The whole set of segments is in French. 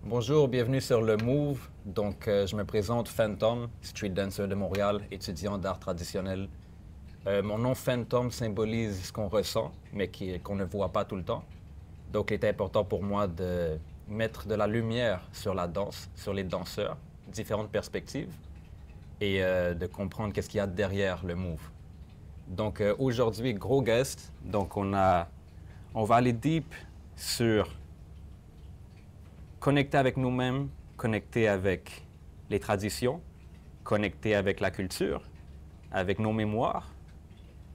Bonjour, bienvenue sur le Move. Donc, je me présente Phantom, street dancer de Montréal, étudiant d'art traditionnel. Mon nom Phantom symbolise ce qu'on ressent, mais qu'on ne voit pas tout le temps. Donc, il est important pour moi de mettre de la lumière sur la danse, sur les danseurs, différentes perspectives, et de comprendre qu'est-ce qu'il y a derrière le Move. Donc, aujourd'hui, gros guest. Donc, on va aller deep sur connecter avec nous-mêmes, connecter avec les traditions, connecter avec la culture, avec nos mémoires.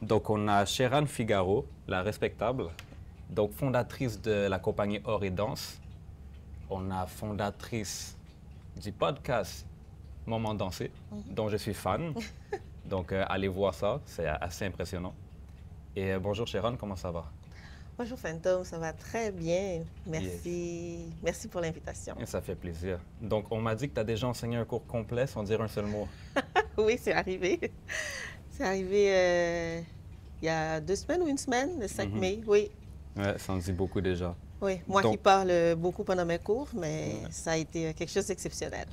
Donc, on a Sheran Figaro, la respectable, donc fondatrice de la compagnie Or et Danse. On a fondatrice du podcast Moment Dansé, dont je suis fan. Donc, allez voir ça, c'est assez impressionnant. Et bonjour Sheran, comment ça va? Bonjour Phantom, ça va très bien. Merci. Yes. Merci pour l'invitation. Ça fait plaisir. Donc, on m'a dit que tu as déjà enseigné un cours complet sans dire un seul mot. Oui, c'est arrivé. C'est arrivé il y a 2 semaines ou 1 semaine, le 5 mai, oui. Ouais, ça en dit beaucoup déjà. Oui, moi qui parle beaucoup pendant mes cours, mais ça a été quelque chose d'exceptionnel.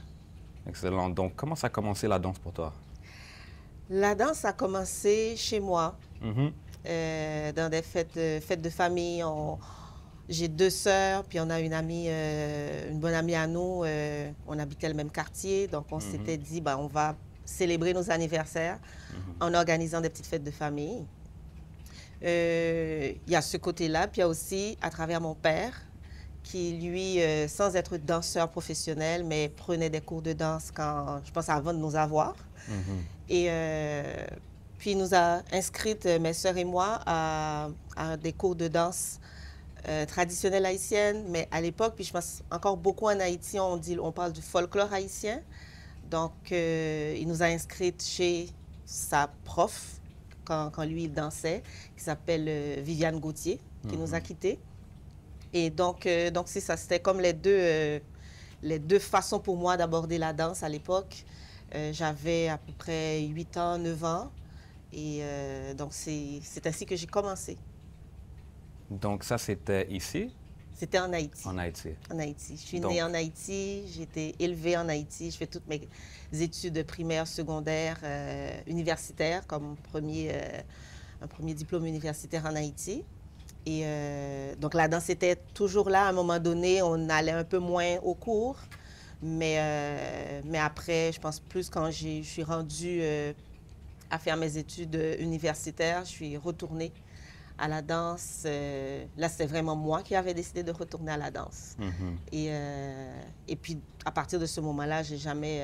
Excellent. Donc, comment ça a commencé la danse pour toi? La danse a commencé chez moi, dans des fêtes de famille. J'ai 2 sœurs, puis on a une amie, une bonne amie à nous. On habitait le même quartier, donc on s'était dit, on va célébrer nos anniversaires en organisant des petites fêtes de famille. Il y a ce côté-là, puis il y a aussi, à travers mon père, qui, lui, sans être danseur professionnel, mais prenait des cours de danse quand, je pense, avant de nous avoir. Et puis, il nous a inscrites, mes sœurs et moi, à des cours de danse traditionnelle haïtienne, mais à l'époque, puis je pense encore beaucoup en Haïti, on parle du folklore haïtien. Donc, il nous a inscrites chez sa prof, quand lui, il dansait, qui s'appelle Viviane Gauthier, qui nous a quittés. Et donc c'est ça, c'était comme les deux façons pour moi d'aborder la danse à l'époque. J'avais à peu près 8 ans, 9 ans, et donc c'est ainsi que j'ai commencé. Donc ça, c'était ici? C'était en Haïti. En Haïti. En Haïti. Je suis née en Haïti, j'ai été élevée en Haïti. Je fais toutes mes études primaires, secondaires, universitaires, comme un premier diplôme universitaire en Haïti. Et donc la danse était toujours là. À un moment donné, on allait un peu moins au cours. Mais après, je pense plus quand je suis rendue à faire mes études universitaires, je suis retournée à la danse. Là, c'était vraiment moi qui avais décidé de retourner à la danse. Et puis, à partir de ce moment-là, je n'ai jamais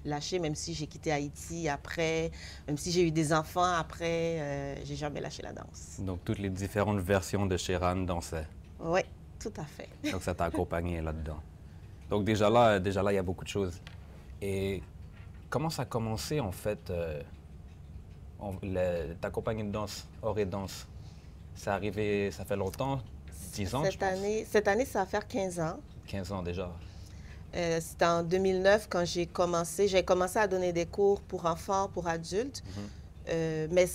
lâché, même si j'ai quitté Haïti après, même si j'ai eu des enfants après, je n'ai jamais lâché la danse. Donc, toutes les différentes versions de Sheran dansaient. Oui, tout à fait. Donc, ça t'a accompagné là-dedans. Donc, déjà là, il y a beaucoup de choses. Et comment ça a commencé, en fait, ta compagnie de danse, Or et Danse? C'est arrivé, ça fait longtemps, 10 ans, je pense. Cette année, ça va faire 15 ans. 15 ans déjà. C'était en 2009 quand j'ai commencé. J'ai commencé à donner des cours pour enfants, pour adultes. Mais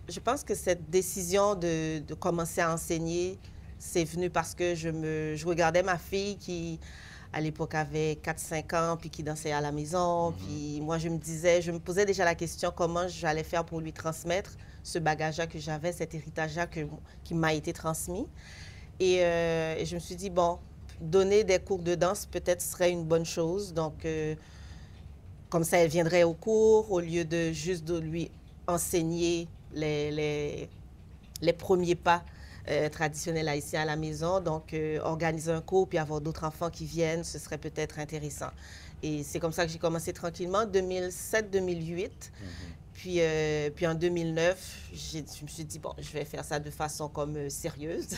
je pense que cette décision de commencer à enseigner, c'est venu parce que je regardais ma fille qui, à l'époque, avait 4-5 ans, puis qui dansait à la maison. Puis moi, je me posais déjà la question comment j'allais faire pour lui transmettre ce bagage-là que j'avais, cet héritage-là qui m'a été transmis. Et je me suis dit, bon, donner des cours de danse peut-être serait une bonne chose. Donc, comme ça, elle viendrait au cours au lieu de juste de lui enseigner les premiers pas traditionnels haïtiens à la maison. Donc, organiser un cours puis avoir d'autres enfants qui viennent, ce serait peut-être intéressant. Et c'est comme ça que j'ai commencé tranquillement, 2007-2008. Puis en 2009, je me suis dit, bon, je vais faire ça de façon comme sérieuse.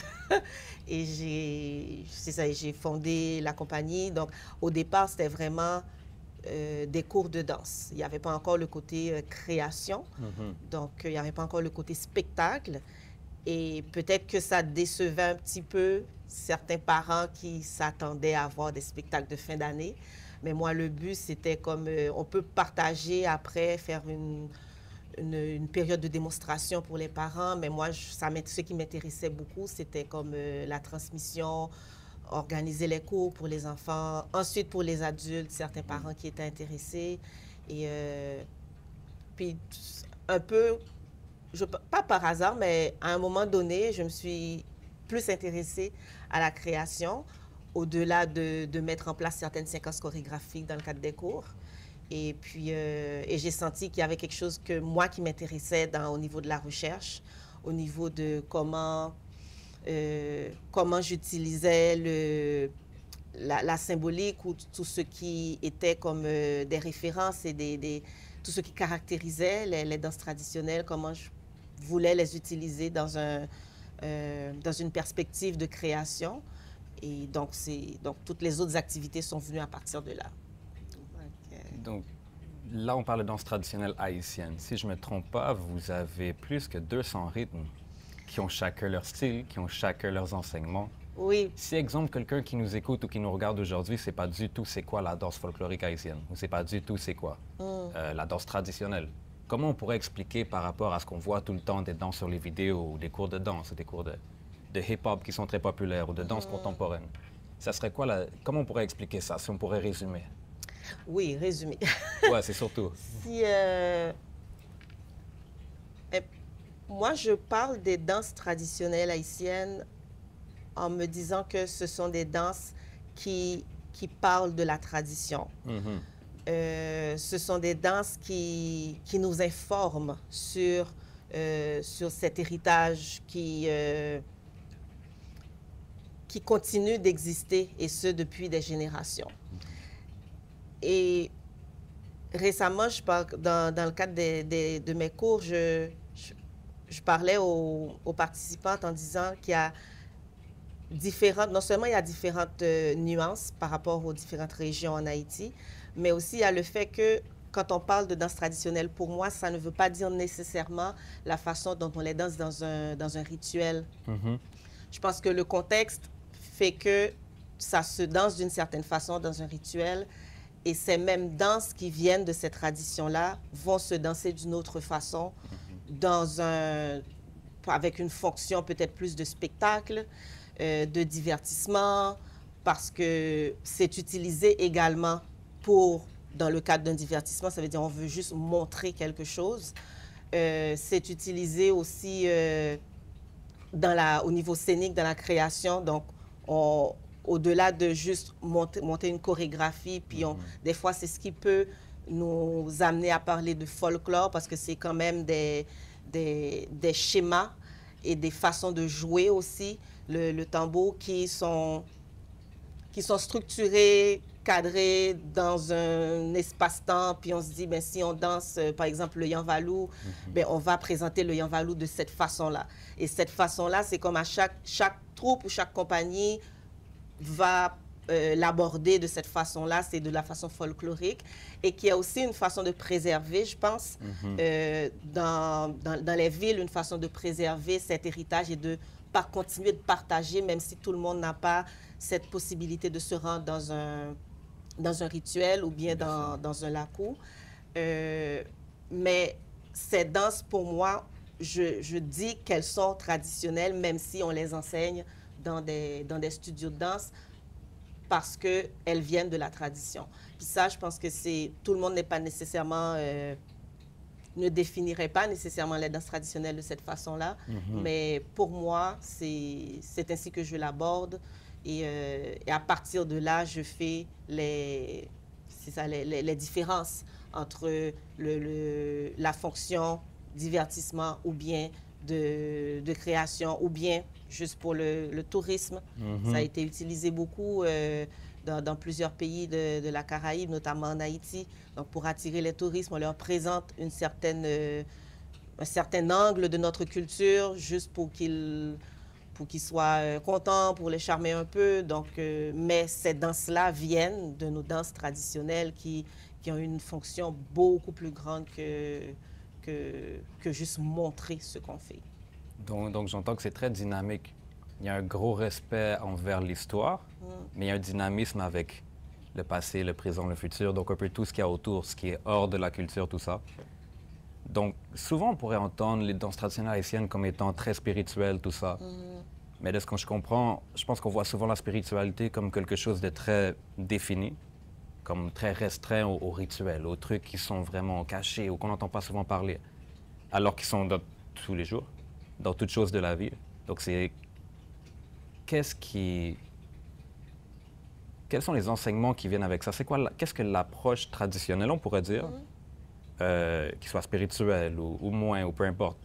Et j'ai fondé la compagnie. Donc, au départ, c'était vraiment des cours de danse. Il n'y avait pas encore le côté création. Donc, il n'y avait pas encore le côté spectacle. Et peut-être que ça décevait un petit peu certains parents qui s'attendaient à voir des spectacles de fin d'année. Mais moi, le but, c'était comme on peut partager après, faire une période de démonstration pour les parents. Mais moi, ce qui m'intéressait beaucoup, c'était comme la transmission, organiser les cours pour les enfants, ensuite pour les adultes, certains parents qui étaient intéressés. Et puis, un peu, pas par hasard, mais à un moment donné, je me suis plus intéressée à la création, au-delà de mettre en place certaines séquences chorégraphiques dans le cadre des cours. Et puis, j'ai senti qu'il y avait quelque chose que moi qui m'intéressait au niveau de la recherche, au niveau de comment j'utilisais la symbolique ou tout ce qui était comme des références et tout ce qui caractérisait les danses traditionnelles, comment je voulais les utiliser dans une perspective de création. Et donc, toutes les autres activités sont venues à partir de là. Donc, là, on parle de danse traditionnelle haïtienne. Si je ne me trompe pas, vous avez plus que 200 rythmes qui ont chacun leur style, qui ont chacun leurs enseignements. Oui. Si, exemple, quelqu'un qui nous écoute ou qui nous regarde aujourd'hui, c'est pas du tout c'est quoi la danse folklorique haïtienne, ou c'est pas du tout c'est quoi la danse traditionnelle, comment on pourrait expliquer par rapport à ce qu'on voit tout le temps des danses sur les vidéos, ou des cours de danse, ou des cours de hip-hop qui sont très populaires, ou de danse contemporaine? Ça serait quoi comment on pourrait expliquer ça, si on pourrait résumer? Oui, résumer. Ouais, c'est surtout. Moi, je parle des danses traditionnelles haïtiennes en me disant que ce sont des danses qui parlent de la tradition. Ce sont des danses qui nous informent sur cet héritage qui continue d'exister, et ce, depuis des générations. Et récemment, dans le cadre de mes cours, je parlais aux participantes en disant qu'il y a non seulement il y a différentes nuances par rapport aux différentes régions en Haïti, mais aussi il y a le fait que quand on parle de danse traditionnelle, pour moi, ça ne veut pas dire nécessairement la façon dont on les danse dans un rituel. Je pense que le contexte fait que ça se danse d'une certaine façon dans un rituel, et ces mêmes danses qui viennent de cette tradition-là vont se danser d'une autre façon, avec une fonction peut-être plus de spectacle, de divertissement, parce que c'est utilisé également dans le cadre d'un divertissement, ça veut dire on veut juste montrer quelque chose. C'est utilisé aussi au niveau scénique, dans la création, donc au-delà de juste monter une chorégraphie, puis des fois c'est ce qui peut nous amener à parler de folklore, parce que c'est quand même des schémas et des façons de jouer aussi le tambour qui sont structurés, cadrés dans un espace-temps, puis on se dit, ben, si on danse, par exemple, le yanvalou, ben, on va présenter le yanvalou de cette façon-là. Et cette façon-là, c'est comme à chaque troupe ou chaque compagnie va l'aborder de cette façon-là, c'est de la façon folklorique, et qu'il y a aussi une façon de préserver, je pense, dans les villes, une façon de préserver cet héritage et de continuer de partager, même si tout le monde n'a pas cette possibilité de se rendre dans un rituel ou bien dans un lakou. Mais ces danses, pour moi, je dis qu'elles sont traditionnelles, même si on les enseigne dans des studios de danse, parce qu'elles viennent de la tradition. Puis ça, je pense que tout le monde n'est pas nécessairement... ne définirait pas nécessairement les danses traditionnelles de cette façon-là, mais pour moi, c'est ainsi que je l'aborde. Et à partir de là, je fais les différences entre la fonction divertissement ou bien de création, ou bien juste pour le tourisme. Ça a été utilisé beaucoup dans plusieurs pays de la Caraïbe, notamment en Haïti. Donc, pour attirer les touristes, on leur présente un certain angle de notre culture, juste pour qu'ils soient contents, pour les charmer un peu. Donc, mais ces danses-là viennent de nos danses traditionnelles qui ont une fonction beaucoup plus grande que juste montrer ce qu'on fait. Donc j'entends que c'est très dynamique. Il y a un gros respect envers l'histoire, mais il y a un dynamisme avec le passé, le présent, le futur, donc un peu tout ce qu'il y a autour, ce qui est hors de la culture, tout ça. Donc souvent, on pourrait entendre les danses traditionnelles haïtiennes comme étant très spirituelles, tout ça. Mais de ce que je comprends, je pense qu'on voit souvent la spiritualité comme quelque chose de très défini, comme très restreint aux rituels, aux trucs qui sont vraiment cachés ou qu'on n'entend pas souvent parler, alors qu'ils sont dans tous les jours, dans toutes choses de la vie. Donc c'est... Quels sont les enseignements qui viennent avec ça? C'est quoi, qu'est-ce que l'approche traditionnelle, on pourrait dire, qu'il soit spirituelle ou moins, ou peu importe,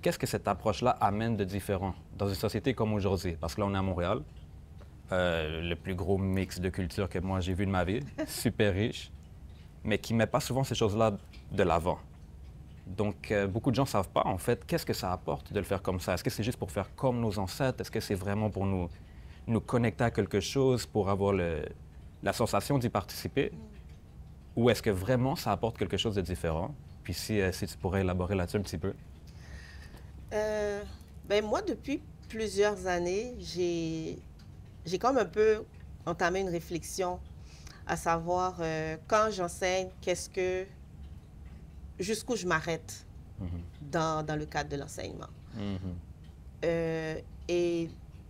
qu'est-ce que cette approche-là amène de différent dans une société comme aujourd'hui? Parce que là, on est à Montréal, le plus gros mix de culture que moi j'ai vu de ma vie, super riche, mais qui ne met pas souvent ces choses-là de l'avant. Donc, beaucoup de gens ne savent pas, en fait, qu'est-ce que ça apporte de le faire comme ça. Est-ce que c'est juste pour faire comme nos ancêtres? Est-ce que c'est vraiment pour nous connecter à quelque chose, pour avoir la sensation d'y participer? Ou est-ce que vraiment ça apporte quelque chose de différent? Puis si tu pourrais élaborer là-dessus un petit peu. Ben moi, depuis plusieurs années, j'ai comme un peu entamé une réflexion à savoir quand j'enseigne, jusqu'où je m'arrête dans le cadre de l'enseignement. Et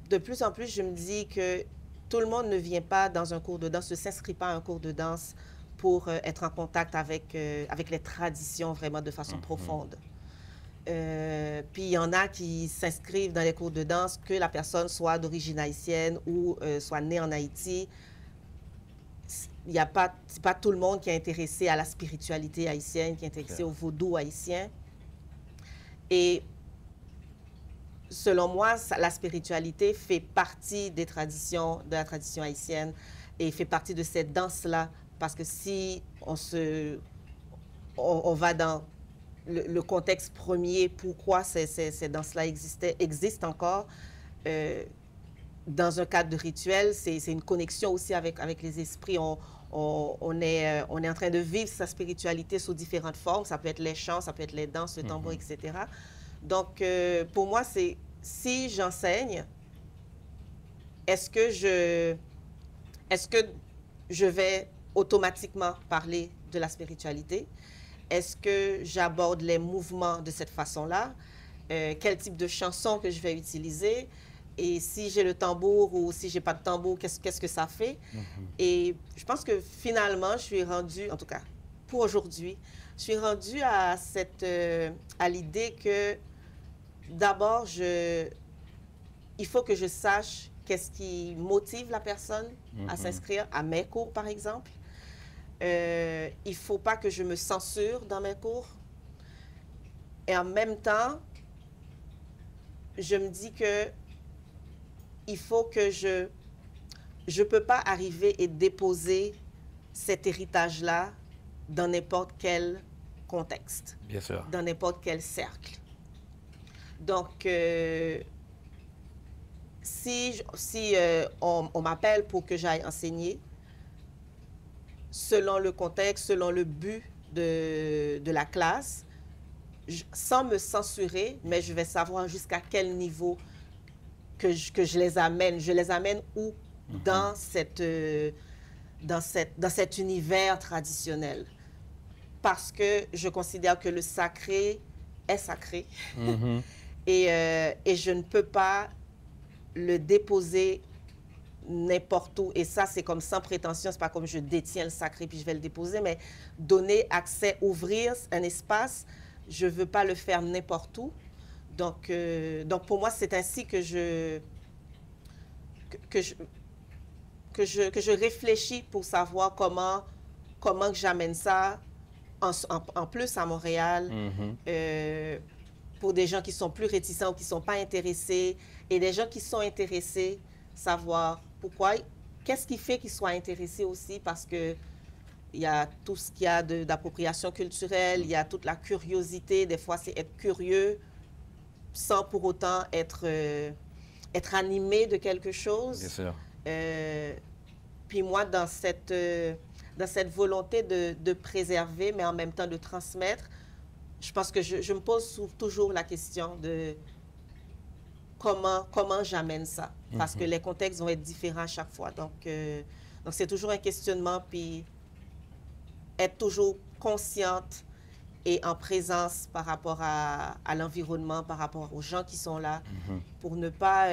de plus en plus, je me dis que tout le monde ne vient pas dans un cours de danse, ne s'inscrit pas à un cours de danse pour être en contact avec les traditions vraiment de façon profonde. Puis il y en a qui s'inscrivent dans les cours de danse, que la personne soit d'origine haïtienne ou soit née en Haïti. C'est pas tout le monde qui est intéressé à la spiritualité haïtienne, qui est intéressé au vaudou haïtien. Et selon moi, la spiritualité fait partie de la tradition haïtienne et fait partie de cette danse-là. Parce que si on va dans le contexte premier, pourquoi ces danses-là existent encore, dans un cadre de rituel, c'est une connexion aussi avec les esprits. On est en train de vivre sa spiritualité sous différentes formes. Ça peut être les chants, ça peut être les danses, le tambour, etc. Donc, pour moi, c'est si j'enseigne, est-ce que je vais automatiquement parler de la spiritualité? Est-ce que j'aborde les mouvements de cette façon-là? Quel type de chanson que je vais utiliser? Et si j'ai le tambour ou si j'ai pas de tambour, qu'est-ce que ça fait? Et je pense que finalement, je suis rendue, en tout cas pour aujourd'hui, je suis rendue à l'idée que d'abord, il faut que je sache qu'est-ce qui motive la personne à s'inscrire à mes cours, par exemple. Il ne faut pas que je me censure dans mes cours. Et en même temps, je me dis que il faut que je ne peux pas arriver et déposer cet héritage-là dans n'importe quel contexte. Bien sûr. Dans n'importe quel cercle. Donc, si on m'appelle pour que j'aille enseigner, selon le contexte, selon le but de la classe, sans me censurer, mais je vais savoir jusqu'à quel niveau que je les amène. Je les amène où? Dans cet univers traditionnel. Parce que je considère que le sacré est sacré. Et je ne peux pas le déposer n'importe où. Et ça, c'est comme sans prétention. C'est pas comme je détiens le sacré puis je vais le déposer, mais donner accès, ouvrir un espace, je veux pas le faire n'importe où. Donc pour moi, c'est ainsi que je réfléchis pour savoir comment que j'amène ça en plus à Montréal, pour des gens qui sont plus réticents ou qui ne sont pas intéressés, et des gens qui sont intéressés, savoir pourquoi, qu'est-ce qui fait qu'ils soient intéressés aussi, parce que il y a tout ce qu'il y a d'appropriation culturelle, il y a toute la curiosité, des fois c'est être curieux sans pour autant être animé de quelque chose. Bien sûr. Puis moi, dans cette volonté de préserver, mais en même temps de transmettre, je pense que je me pose toujours la question de comment j'amène ça. Parce que les contextes vont être différents à chaque fois. Donc c'est toujours un questionnement, puis être toujours consciente et en présence par rapport à l'environnement, par rapport aux gens qui sont là, pour ne pas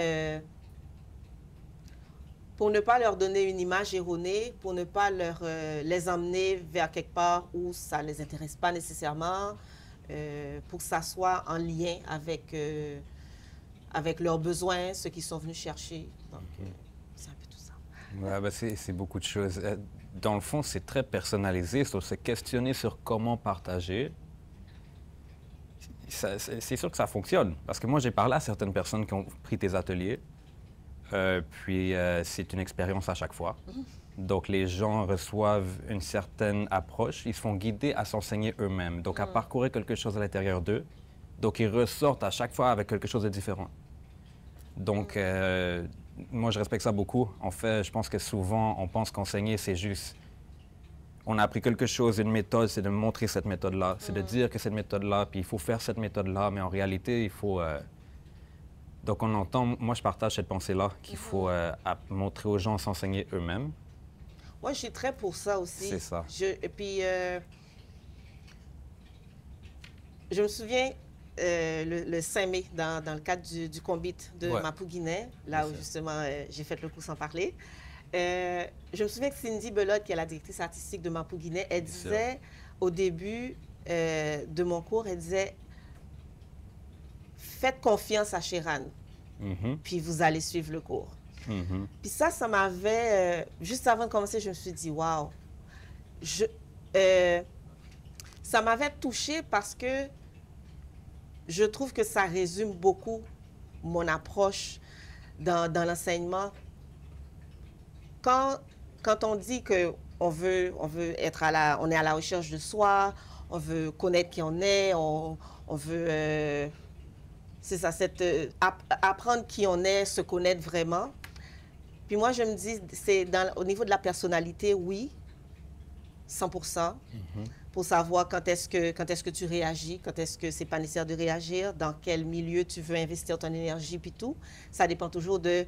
leur donner une image erronée, pour ne pas les emmener vers quelque part où ça ne les intéresse pas nécessairement, pour que ça soit en lien avec leurs besoins, ceux qui sont venus chercher. Donc, c'est un peu tout ça. Ouais, ben c'est beaucoup de choses. Dans le fond, c'est très personnalisé, sur se questionner sur comment partager. C'est sûr que ça fonctionne, parce que moi, j'ai parlé à certaines personnes qui ont pris tes ateliers, puis c'est une expérience à chaque fois. Donc, les gens reçoivent une certaine approche, ils se font guider à s'enseigner eux-mêmes, donc à parcourir quelque chose à l'intérieur d'eux. Donc, ils ressortent à chaque fois avec quelque chose de différent. Donc, moi, je respecte ça beaucoup. En fait, je pense que souvent, on pense qu'enseigner, c'est juste... On a appris quelque chose, une méthode, c'est de montrer cette méthode-là. C'est de dire que cette méthode-là, puis il faut faire cette méthode-là, mais en réalité, il faut... Donc, on entend... Moi, je partage cette pensée-là, qu'il faut montrer aux gens s'enseigner eux-mêmes. Moi, je suis très pour ça aussi. C'est ça. Et puis, je me souviens... le 5 mai, dans le cadre du Combit de Mapouguinet, là où justement j'ai fait le cours sans parler. Je me souviens que Cindy Belote, qui est la directrice artistique de Mapouguinet, elle disait au début de mon cours, elle disait « Faites confiance à Sheran, puis vous allez suivre le cours. » Puis ça m'avait... juste avant de commencer, je me suis dit « Wow! » Ça m'avait touchée parce que je trouve que ça résume beaucoup mon approche dans l'enseignement. Quand on dit qu'on veut être on est à la recherche de soi, on veut connaître qui on est, on veut, c'est ça, apprendre qui on est, se connaître vraiment. Puis moi, je me dis, au niveau de la personnalité, oui, 100%. Pour savoir quand est-ce que tu réagis, quand est-ce que c'est pas nécessaire de réagir, dans quel milieu tu veux investir ton énergie, puis tout. Ça dépend toujours de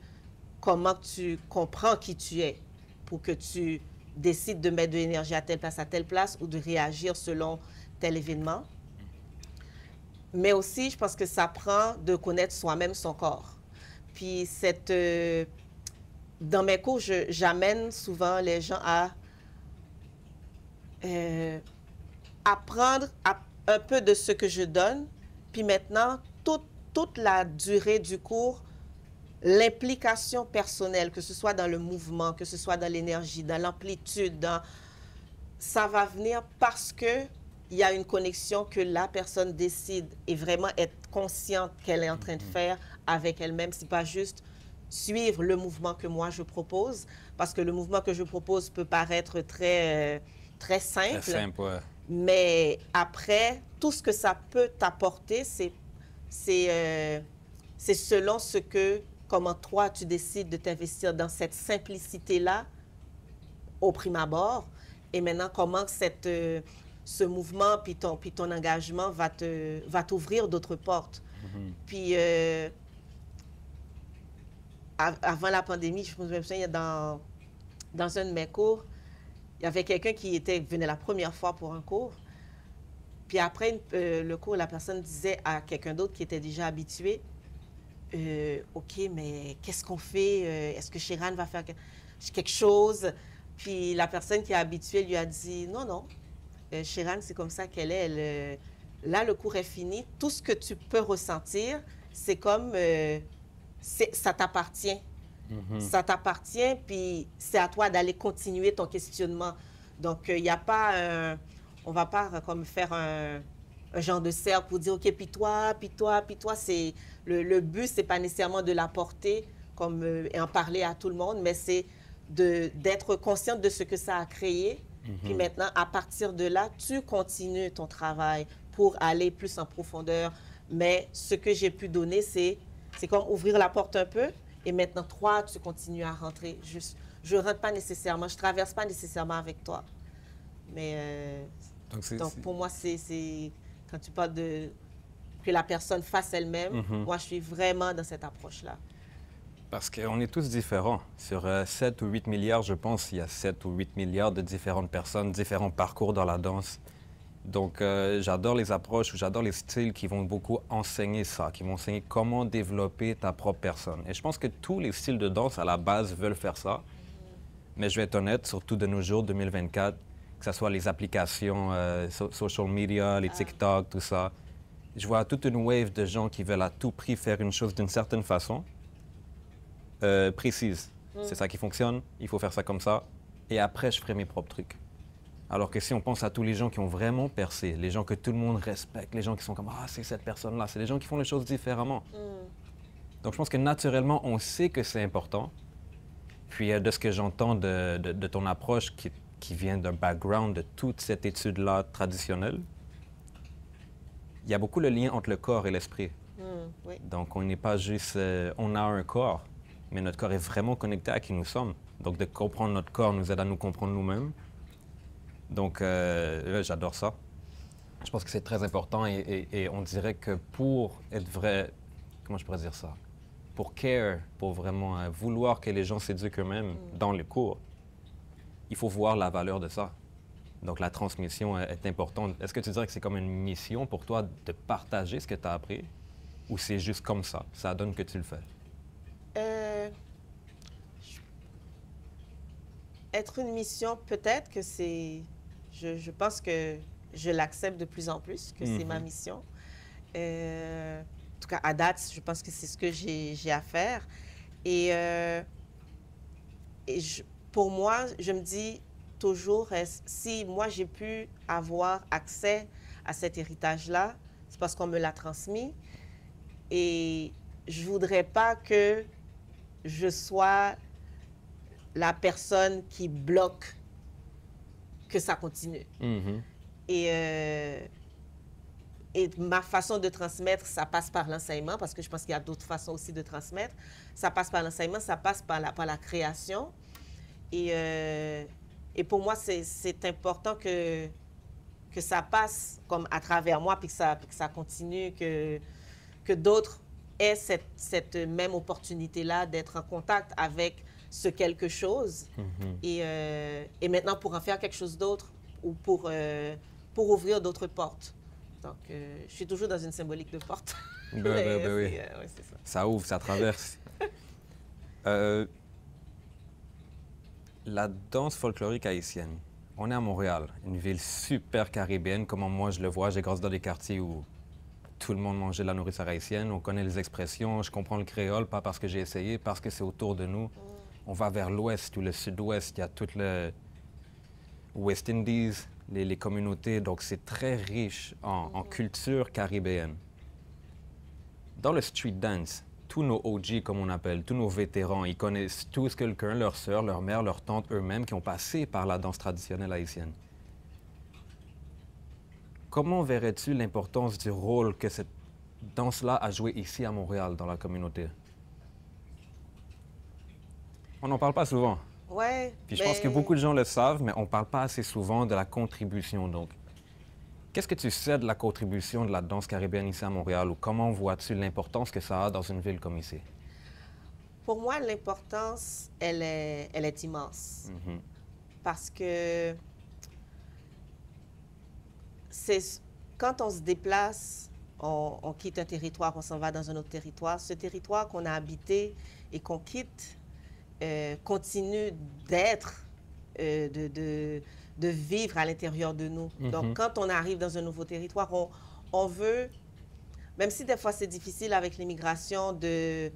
comment tu comprends qui tu es pour que tu décides de mettre de l'énergie à telle place ou de réagir selon tel événement. Mais aussi, je pense que ça prend de connaître soi-même son corps. Puis dans mes cours, j'amène souvent les gens à apprendre un peu de ce que je donne, puis maintenant, toute la durée du cours, l'implication personnelle, que ce soit dans le mouvement, que ce soit dans l'énergie, dans l'amplitude, ça va venir parce qu'il y a une connexion que la personne décide et vraiment être consciente qu'elle est en train de faire avec elle-même. C'est pas juste suivre le mouvement que moi je propose, parce que le mouvement que je propose peut paraître très simple. Très simple, ouais. Mais après, tout ce que ça peut t'apporter, c'est selon comment toi, tu décides de t'investir dans cette simplicité-là au prime abord. Et maintenant, comment ce mouvement puis ton engagement va t'ouvrir d'autres portes. Puis, avant la pandémie, je me souviens, dans un de mes cours, il y avait quelqu'un qui venait la première fois pour un cours. Puis après le cours, la personne disait à quelqu'un d'autre qui était déjà habitué, OK, mais qu'est-ce qu'on fait? Est-ce que Sheran va faire quelque chose? Puis la personne qui est habituée lui a dit, non, Sheran, c'est comme ça qu'elle est. Là, le cours est fini. Tout ce que tu peux ressentir, c'est comme... ça t'appartient. Ça t'appartient, puis c'est à toi d'aller continuer ton questionnement. Donc, il n'y a pas on ne va pas comme faire un genre de cercle pour dire, OK, puis toi. Le but, ce n'est pas nécessairement de l'apporter et en parler à tout le monde, mais c'est d'être consciente de ce que ça a créé. Puis maintenant, à partir de là, tu continues ton travail pour aller plus en profondeur. Mais ce que j'ai pu donner, c'est comme ouvrir la porte un peu. Et maintenant, toi, tu continues à rentrer. Je ne rentre pas nécessairement, je ne traverse pas nécessairement avec toi. Mais donc pour moi, c'est quand tu parles que la personne fasse elle-même, moi, je suis vraiment dans cette approche-là. Parce qu'on est tous différents. Sur 7 ou 8 milliards, je pense, il y a 7 ou 8 milliards de différentes personnes, différents parcours dans la danse. Donc, j'adore les approches ou j'adore les styles qui vont beaucoup enseigner ça, qui vont enseigner comment développer ta propre personne. Et je pense que tous les styles de danse, à la base, veulent faire ça. Mais je vais être honnête, surtout de nos jours, 2024, que ce soit les applications social media, les TikTok, tout ça, je vois toute une wave de gens qui veulent à tout prix faire une chose d'une certaine façon, précise. C'est ça qui fonctionne, il faut faire ça comme ça, et après, je ferai mes propres trucs. Alors que si on pense à tous les gens qui ont vraiment percé, les gens que tout le monde respecte, les gens qui sont comme « Ah, c'est cette personne-là », c'est les gens qui font les choses différemment. Donc, je pense que naturellement, on sait que c'est important. Puis, de ce que j'entends de ton approche qui vient d'un background de toute cette étude-là traditionnelle, il y a beaucoup le lien entre le corps et l'esprit. Oui. Donc, on n'est pas juste... on a un corps, mais notre corps est vraiment connecté à qui nous sommes. Donc, de comprendre notre corps nous aide à nous comprendre nous-mêmes. Donc, j'adore ça. Je pense que c'est très important et on dirait que pour être vrai... Comment je pourrais dire ça? Pour care, pour vraiment vouloir que les gens s'éduquent eux-mêmes dans les cours, il faut voir la valeur de ça. Donc, la transmission est importante. Est-ce que tu dirais que c'est comme une mission pour toi de partager ce que tu as appris ou c'est juste comme ça donne que tu le fais? Être une mission, peut-être que c'est... Je pense que je l'accepte de plus en plus, que c'est ma mission. En tout cas, à date, je pense que c'est ce que j'ai à faire. Et pour moi, je me dis toujours, si moi j'ai pu avoir accès à cet héritage-là, c'est parce qu'on me l'a transmis. Et je ne voudrais pas que je sois la personne qui bloque que ça continue. Et ma façon de transmettre, ça passe par l'enseignement, parce que je pense qu'il y a d'autres façons aussi de transmettre. Ça passe par l'enseignement, ça passe par la création. Et pour moi, c'est important que ça passe comme à travers moi, puis que ça continue, que d'autres aient cette même opportunité-là d'être en contact avec ce quelque chose. Et maintenant, pour en faire quelque chose d'autre ou pour ouvrir d'autres portes. Donc, je suis toujours dans une symbolique de porte. Oui. Ouais, c'est ça. Ça ouvre, ça traverse. La danse folklorique haïtienne. On est à Montréal, une ville super caribéenne, comme moi je le vois. J'ai grandi dans des quartiers où tout le monde mangeait de la nourriture haïtienne. On connaît les expressions, je comprends le créole, pas parce que j'ai essayé, parce que c'est autour de nous. On va vers l'ouest ou le sud-ouest, il y a tout le West Indies, les communautés, donc c'est très riche en culture caribéenne. Dans le street dance, tous nos OG, comme on appelle, tous nos vétérans, ils connaissent tous quelqu'un, leur sœur, leur mère, leur tante, eux-mêmes, qui ont passé par la danse traditionnelle haïtienne. Comment verrais-tu l'importance du rôle que cette danse-là a joué ici à Montréal, dans la communauté? On n'en parle pas souvent. Ouais. Puis je pense que beaucoup de gens le savent, mais on ne parle pas assez souvent de la contribution. Donc, qu'est-ce que tu sais de la contribution de la danse caribéenne ici à Montréal ou comment vois-tu l'importance que ça a dans une ville comme ici? Pour moi, l'importance, elle est immense. Parce que quand on se déplace, on quitte un territoire, on s'en va dans un autre territoire. Ce territoire qu'on a habité et qu'on quitte continue d'être, de vivre à l'intérieur de nous. Donc, quand on arrive dans un nouveau territoire, on veut, même si des fois c'est difficile avec l'immigration, de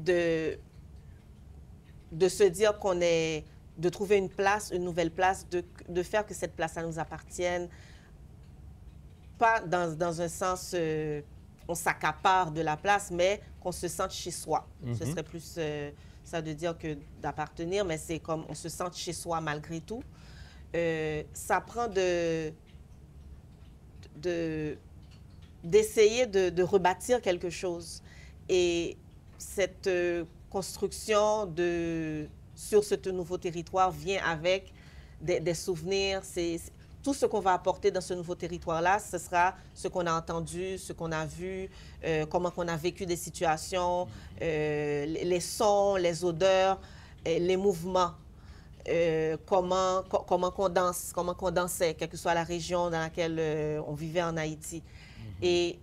se dire de trouver une place, une nouvelle place, de faire que cette place, ça nous appartienne. Pas dans un sens, on s'accapare de la place, mais qu'on se sente chez soi. Ce serait plus ça de dire que d'appartenir, mais c'est comme on se sente chez soi malgré tout. Ça prend d'essayer de rebâtir quelque chose. Et cette construction sur ce nouveau territoire vient avec des souvenirs. Tout ce qu'on va apporter dans ce nouveau territoire-là, ce sera ce qu'on a entendu, ce qu'on a vu, comment on a vécu des situations, les sons, les odeurs, les mouvements. comment qu'on danse, comment qu'on dansait, quelle que soit la région dans laquelle on vivait en Haïti. Et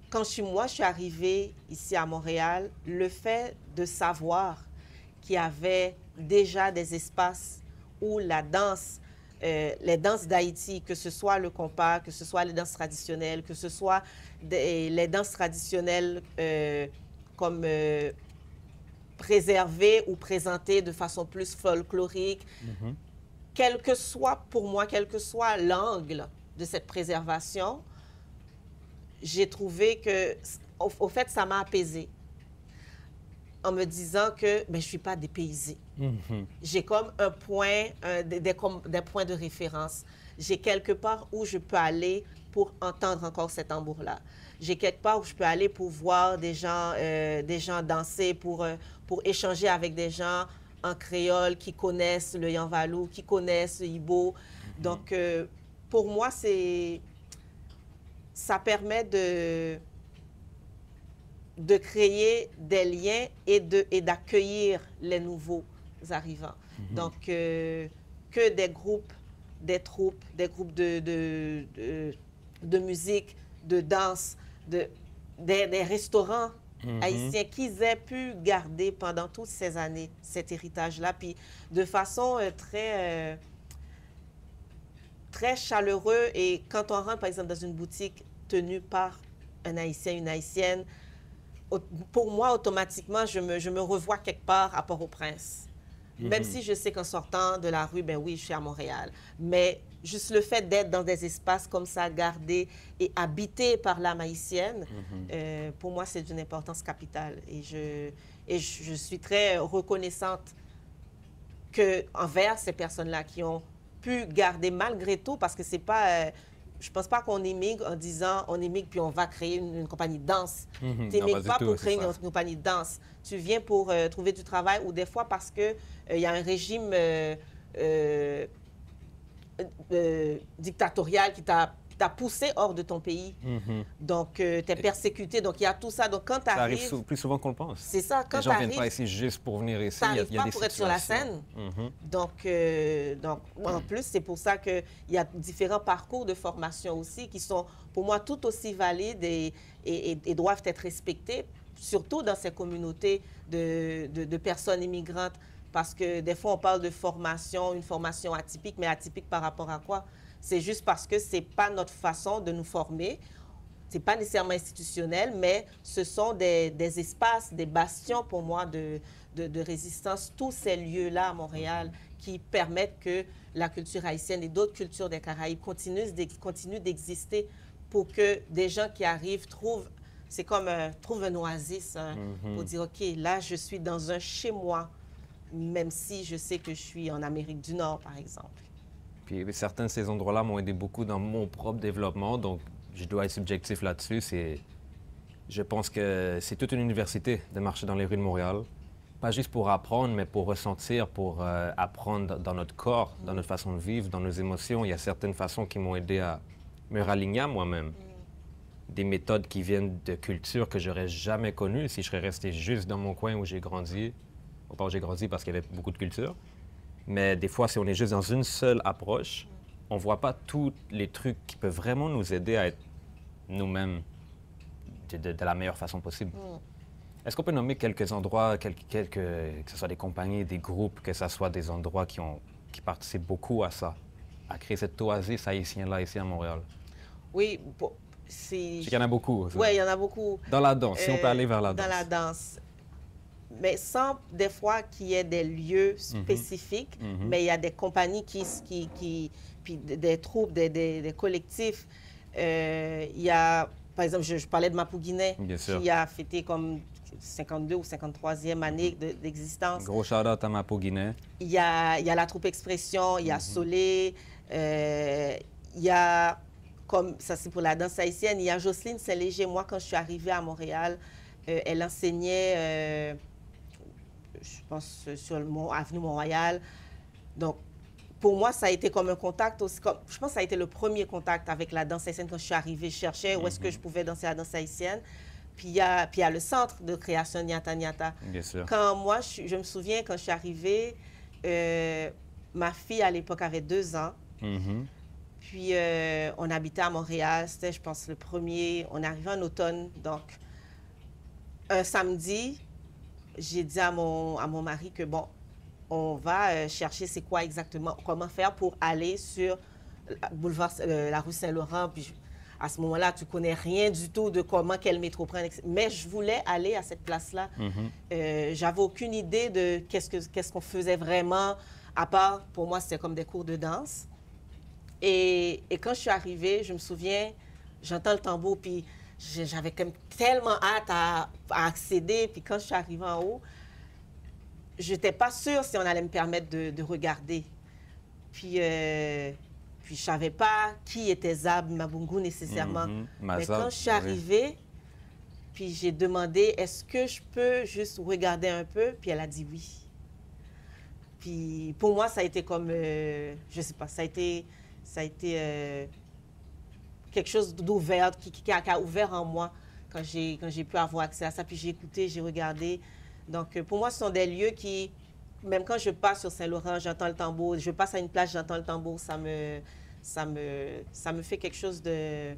quand je suis arrivée ici à Montréal, le fait de savoir qu'il y avait déjà des espaces où la danse, les danses d'Haïti, que ce soit le compas, que ce soit les danses traditionnelles, que ce soit les danses traditionnelles comme préservées ou présentées de façon plus folklorique, quel que soit, pour moi, quel que soit l'angle de cette préservation, j'ai trouvé que, au fait, ça m'a apaisée en me disant que ben, je ne suis pas dépaysée. J'ai comme un point, des points de référence. J'ai quelque part où je peux aller pour entendre encore cet tambour-là. J'ai quelque part où je peux aller pour voir des gens danser, pour échanger avec des gens en créole qui connaissent le Yanvalou, qui connaissent le Ibo. Donc, pour moi, ça permet de créer des liens et d'accueillir les nouveaux arrivants. Donc, que des groupes, des troupes, des groupes de musique, de danse, des restaurants haïtiens qu'ils aient pu garder pendant toutes ces années cet héritage-là, puis de façon très chaleureux. Et quand on rentre, par exemple, dans une boutique tenue par un Haïtien, une Haïtienne, pour moi, automatiquement, je me revois quelque part à Port-au-Prince. Même si je sais qu'en sortant de la rue, ben oui, je suis à Montréal. Mais juste le fait d'être dans des espaces comme ça, gardés et habités par l'âme haïtienne, pour moi, c'est d'une importance capitale. Et je suis très reconnaissante envers ces personnes-là qui ont pu garder malgré tout, parce que c'est pas... je ne pense pas qu'on émigre en disant on émigre puis on va créer une compagnie de danse. Tu n'émigres pas pour créer une compagnie de danse. Tu viens pour trouver du travail ou des fois parce qu'il y a un régime dictatorial qui t'a poussé hors de ton pays. Donc, tu es persécuté. Donc, il y a tout ça. Donc, quand tu arrives... Ça arrive plus souvent qu'on le pense. C'est ça. Quand les gens ne viennent pas ici juste pour venir ici. Il y a des pour être sur la scène. Donc, en plus, c'est pour ça qu'il y a différents parcours de formation aussi qui sont, pour moi, tout aussi valides et doivent être respectés, surtout dans ces communautés de personnes immigrantes. Parce que des fois, on parle de formation, une formation atypique, mais atypique par rapport à quoi? C'est juste parce que ce n'est pas notre façon de nous former. Ce n'est pas nécessairement institutionnel, mais ce sont des espaces, des bastions pour moi de résistance. Tous ces lieux-là à Montréal qui permettent que la culture haïtienne et d'autres cultures des Caraïbes continuent d'exister pour que des gens qui arrivent trouvent, c'est comme trouvent un oasis pour dire, OK, là, je suis dans un chez-moi, même si je sais que je suis en Amérique du Nord, par exemple. Puis certains de ces endroits-là m'ont aidé beaucoup dans mon propre développement, donc je dois être subjectif là-dessus. Je pense que c'est toute une université de marcher dans les rues de Montréal, pas juste pour apprendre, mais pour ressentir, pour apprendre dans notre corps, dans notre façon de vivre, dans nos émotions. Il y a certaines façons qui m'ont aidé à me raligner à moi-même. Des méthodes qui viennent de cultures que j'aurais jamais connues si je serais resté juste dans mon coin où j'ai grandi. Pas où j'ai grandi parce qu'il y avait beaucoup de culture. Mais des fois, si on est juste dans une seule approche, on ne voit pas tous les trucs qui peuvent vraiment nous aider à être nous-mêmes de la meilleure façon possible. Est-ce qu'on peut nommer quelques endroits, que ce soit des compagnies, des groupes, que ce soit des endroits qui participent beaucoup à ça, à créer cette oasis haïtienne-là ici à Montréal? Oui, je sais qu'il y en a beaucoup. Oui, il y en a beaucoup. Dans la danse, si on peut aller vers la danse. Dans la danse. Mais sans des fois qu'il y ait des lieux spécifiques, mais il y a des compagnies puis des troupes, des collectifs. Il y a, par exemple, je parlais de Mapouguinet, qui a fêté comme 52 ou 53e année d'existence. Gros shout-out à Mapouguinet. Il y a la troupe Expression, il y a Solé, il y a, comme ça c'est pour la danse haïtienne, il y a Jocelyne Saint-Léger. Moi, quand je suis arrivée à Montréal, elle enseignait... je pense, sur Avenue Mont-Royal. Donc, pour moi, ça a été comme un contact aussi. Je pense que ça a été le premier contact avec la danse haïtienne quand je suis arrivée. Je cherchais où est-ce que je pouvais danser la danse haïtienne. Puis il y a le centre de création Nyata Nyata. Bien sûr. Quand moi, je me souviens, quand je suis arrivée, Ma fille, à l'époque, avait 2 ans. Mhm. Puis, on habitait à Montréal. C'était, je pense, le premier. On arrivait en automne. Donc, un samedi, j'ai dit à mon mari que, bon, on va chercher c'est quoi exactement, comment faire pour aller sur la rue Saint-Laurent. Puis, à ce moment-là, tu connais rien du tout de comment, quel métro prendre. Mais je voulais aller à cette place-là. J'avais aucune idée de qu'est-ce qu'on faisait vraiment, à part, pour moi, c'était comme des cours de danse. Et quand je suis arrivée, je me souviens, j'entends le tambour, puis j'avais comme tellement hâte à accéder. Puis quand je suis arrivée en haut, je n'étais pas sûre si on allait me permettre de regarder. Puis je ne savais pas qui était Zab Mabungu nécessairement. Mais quand je suis arrivée, puis j'ai demandé, est-ce que je peux juste regarder un peu? Puis elle a dit oui. Puis pour moi, ça a été comme, je ne sais pas, ça a été quelque chose d'ouvert, qui a ouvert en moi quand j'ai pu avoir accès à ça. Puis j'ai écouté, j'ai regardé. Donc pour moi, ce sont des lieux qui, même quand je passe sur Saint-Laurent, j'entends le tambour. Je passe à une plage, j'entends le tambour. Ça me fait quelque chose de...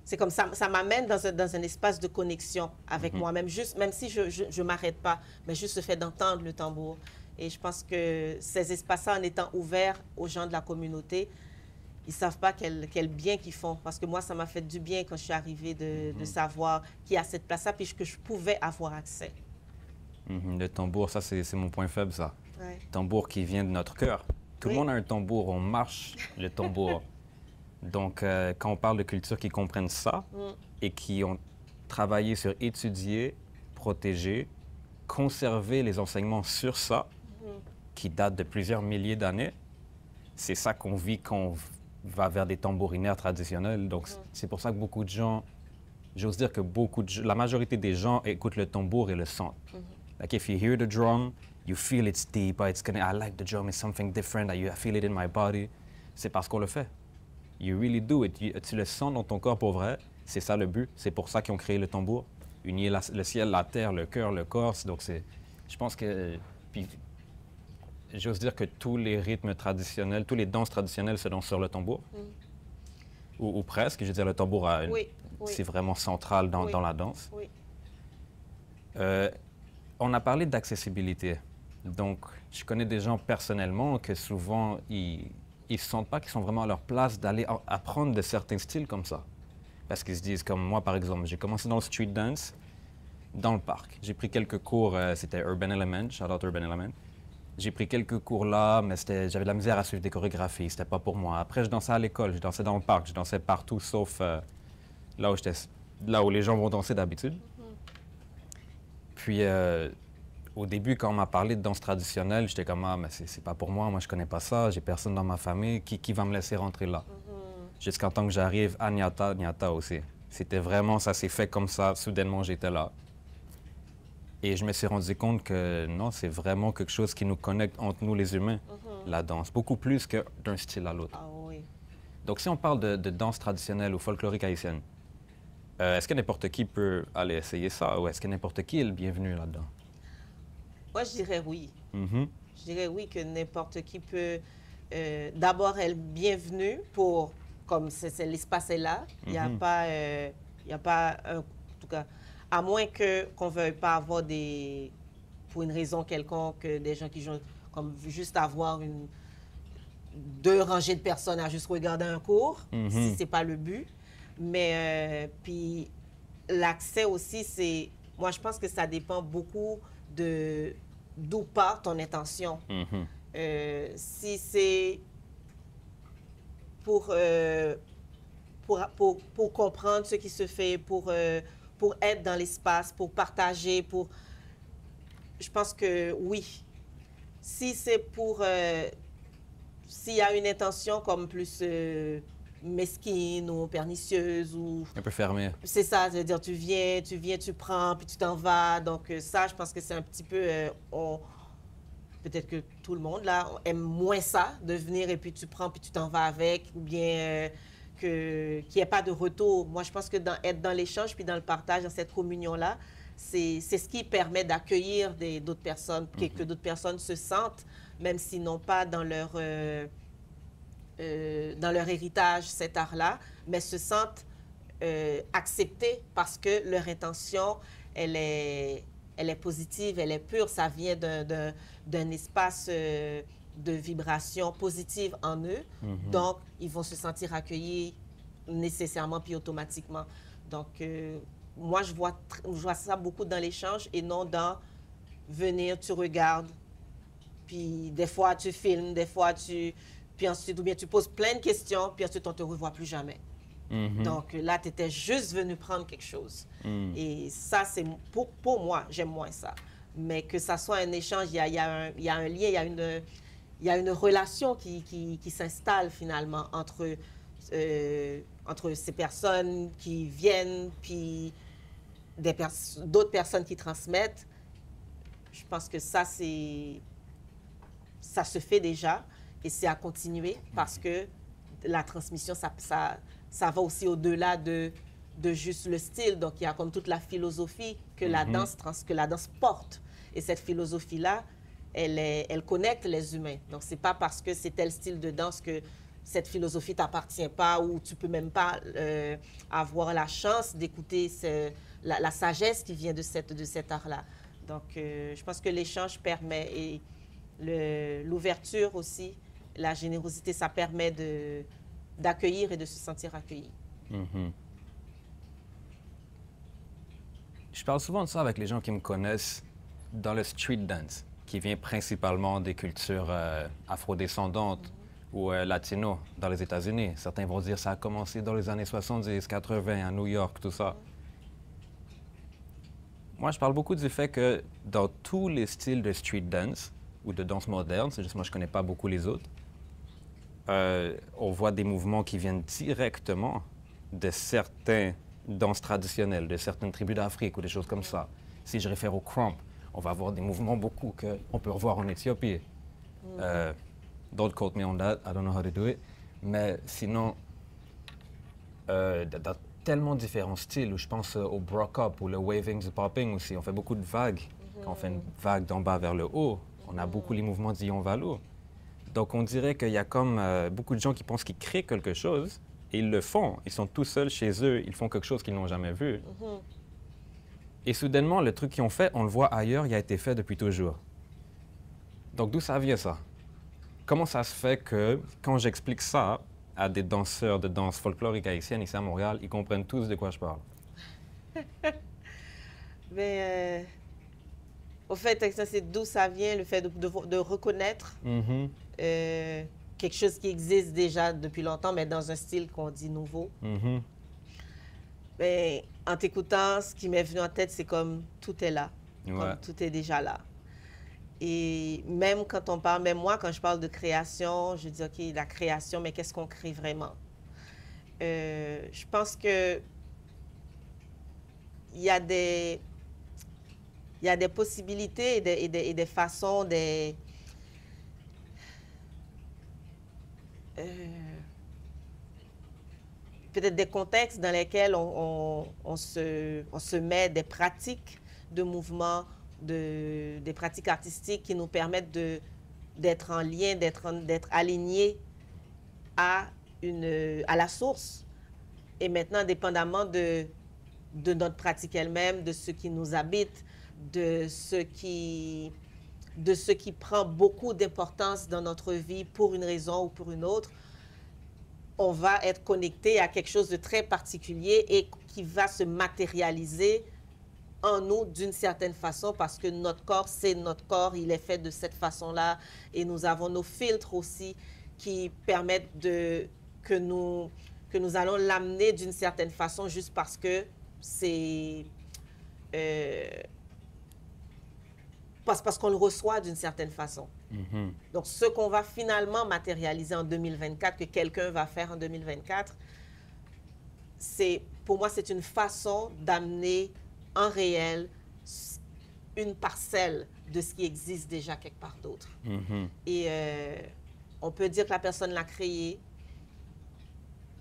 C'est comme ça m'amène dans un espace de connexion avec moi-même, juste, même si je ne m'arrête pas, mais juste le fait d'entendre le tambour. Et je pense que ces espaces-là, en étant ouverts aux gens de la communauté, ils ne savent pas quel bien qu'ils font. Parce que moi, ça m'a fait du bien quand je suis arrivée de savoir qu'il y a cette place-là, puis que je pouvais avoir accès. Le tambour, ça, c'est mon point faible, ça. Ouais. Tambour qui vient de notre cœur. Tout le monde a un tambour, on marche le tambour. Donc, quand on parle de cultures qui comprennent ça et qui ont travaillé sur étudier, protéger, conserver les enseignements sur ça, qui datent de plusieurs milliers d'années, c'est ça qu'on vit quand on va vers des tambourinaires traditionnels. Donc, c'est pour ça que beaucoup de gens, j'ose dire que la majorité des gens écoutent le tambour et le sentent. Like, if you hear the drum, you feel it's deep, I like the drum, it's something different, I feel it in my body. C'est parce qu'on le fait. You really do it. Tu le sens dans ton corps pour vrai. C'est ça le but. C'est pour ça qu'ils ont créé le tambour. Unir le ciel, la terre, le cœur, le corps. Donc, je pense que... Puis, j'ose dire que tous les rythmes traditionnels, tous les danses traditionnelles se dansent sur le tambour. Ou presque. Je veux dire, le tambour, c'est vraiment central dans la danse. Oui. On a parlé d'accessibilité. Donc, je connais des gens personnellement que souvent, ils ne sentent pas qu'ils sont vraiment à leur place d'aller apprendre de certains styles comme ça. Parce qu'ils se disent, comme moi, par exemple, j'ai commencé dans le street dance, dans le parc. J'ai pris quelques cours, c'était Urban Element, shout out Urban Element. J'ai pris quelques cours là, mais j'avais de la misère à suivre des chorégraphies, c'était pas pour moi. Après, je dansais à l'école, je dansais dans le parc, je dansais partout, sauf là où les gens vont danser d'habitude. Puis, au début, quand on m'a parlé de danse traditionnelle, j'étais comme, ah, mais c'est pas pour moi je connais pas ça, j'ai personne dans ma famille, qui va me laisser rentrer là? Jusqu'en temps que j'arrive à Nyata aussi. C'était vraiment, ça s'est fait comme ça, soudainement j'étais là. Et je me suis rendu compte que non, c'est vraiment quelque chose qui nous connecte entre nous les humains, la danse, beaucoup plus que d'un style à l'autre. Ah oui. Donc si on parle de danse traditionnelle ou folklorique haïtienne, est-ce que n'importe qui peut aller essayer ça ou est-ce que n'importe qui est le bienvenu là-dedans? Moi, je dirais oui. Je dirais oui que n'importe qui peut d'abord être bienvenu pour, comme l'espace est là, il n'y a pas, en tout cas, à moins qu'on ne veuille pas avoir pour une raison quelconque, des gens qui jouent, comme juste avoir 2 rangées de personnes à juste regarder un cours, si ce n'est pas le but. Mais puis l'accès aussi, moi je pense que ça dépend beaucoup d'où part ton intention. Si c'est pour comprendre ce qui se fait, pour être dans l'espace, pour partager, je pense que oui. Si c'est s'il y a une intention comme plus mesquine ou pernicieuse ou... Un peu fermé. C'est ça, c'est-à-dire tu viens, tu prends, puis tu t'en vas. Donc ça, je pense que c'est un petit peu... peut-être que tout le monde, là, aime moins ça, de venir et puis tu prends, puis tu t'en vas avec, ou bien qu'il n'y ait pas de retour. Moi, je pense que être dans l'échange, puis dans le partage, dans cette communion-là, c'est ce qui permet d'accueillir d'autres personnes, que d'autres personnes se sentent, même s'ils n'ont pas dans leur héritage cet art-là, mais se sentent acceptés parce que leur intention, elle est positive, elle est pure, ça vient d'un espace de vibration positive en eux. Donc, ils vont se sentir accueillis nécessairement puis automatiquement. Donc, moi, je vois ça beaucoup dans l'échange et non dans venir, tu regardes, puis des fois tu filmes, des fois puis ensuite, ou bien tu poses plein de questions, puis ensuite on ne te revoit plus jamais. Donc là, tu étais juste venu prendre quelque chose. Et ça, c'est pour moi, j'aime moins ça. Mais que ça soit un échange, il y a un lien, il y a une relation qui s'installe finalement entre ces personnes qui viennent, puis d'autres personnes qui transmettent. Je pense que ça se fait déjà et c'est à continuer parce que la transmission, ça va aussi au-delà de juste le style. Donc, il y a comme toute la philosophie que la danse porte. Et cette philosophie-là, elle connecte les humains. Donc, c'est pas parce que c'est tel style de danse que cette philosophie t'appartient pas ou tu peux même pas avoir la chance d'écouter la sagesse qui vient de cet art-là. Donc, je pense que l'échange permet, et l'ouverture aussi, la générosité, ça permet d'accueillir et de se sentir accueilli. Je parle souvent de ça avec les gens qui me connaissent dans le street dance, qui vient principalement des cultures afrodescendantes ou latino dans les États-Unis. Certains vont dire que ça a commencé dans les années 70, 80, à New York, tout ça. Moi, je parle beaucoup du fait que dans tous les styles de street dance ou de danse moderne, c'est juste moi, je ne connais pas beaucoup les autres, on voit des mouvements qui viennent directement de certaines danses traditionnelles, de certaines tribus d'Afrique ou des choses comme ça. Si je réfère au krump, on va avoir des mouvements beaucoup qu'on peut revoir en Éthiopie. Don't quote me on that, I don't know how to do it. Mais sinon, dans tellement différents styles, où je pense au brock-up ou le waving du popping aussi, on fait beaucoup de vagues. Quand on fait une vague d'en bas vers le haut, on a beaucoup les mouvements d'Ion-Valo. Donc on dirait qu'il y a comme beaucoup de gens qui pensent qu'ils créent quelque chose, et ils le font. Ils sont tout seuls chez eux, ils font quelque chose qu'ils n'ont jamais vu. Et soudainement, le truc qu'ils ont fait, on le voit ailleurs, il a été fait depuis toujours. Donc d'où ça vient ça? Comment ça se fait que quand j'explique ça à des danseurs de danse folklorique haïtienne ici à Montréal, ils comprennent tous de quoi je parle? Mais au fait, ça, c'est d'où ça vient, le fait de reconnaître quelque chose qui existe déjà depuis longtemps, mais dans un style qu'on dit nouveau. Mais en t'écoutant, ce qui m'est venu en tête, c'est comme tout est là. Comme tout est déjà là. Et même quand on parle, même moi, quand je parle de création, je dis, OK, la création, mais qu'est-ce qu'on crée vraiment? Je pense que il y a des possibilités et des façons, peut-être des contextes dans lesquels on se met des pratiques de mouvement, des pratiques artistiques qui nous permettent d'être en lien, d'être alignés à la source. Et maintenant, dépendamment de notre pratique elle-même, de ce qui nous habite, de ce qui prend beaucoup d'importance dans notre vie pour une raison ou pour une autre, on va être connecté à quelque chose de très particulier et qui va se matérialiser en nous d'une certaine façon parce que notre corps, c'est notre corps, il est fait de cette façon-là et nous avons nos filtres aussi qui permettent que nous allons l'amener d'une certaine façon juste parce que c'est... parce qu'on le reçoit d'une certaine façon. Donc, ce qu'on va finalement matérialiser en 2024, que quelqu'un va faire en 2024, pour moi, c'est une façon d'amener en réel une parcelle de ce qui existe déjà quelque part d'autre. Et on peut dire que la personne l'a créé,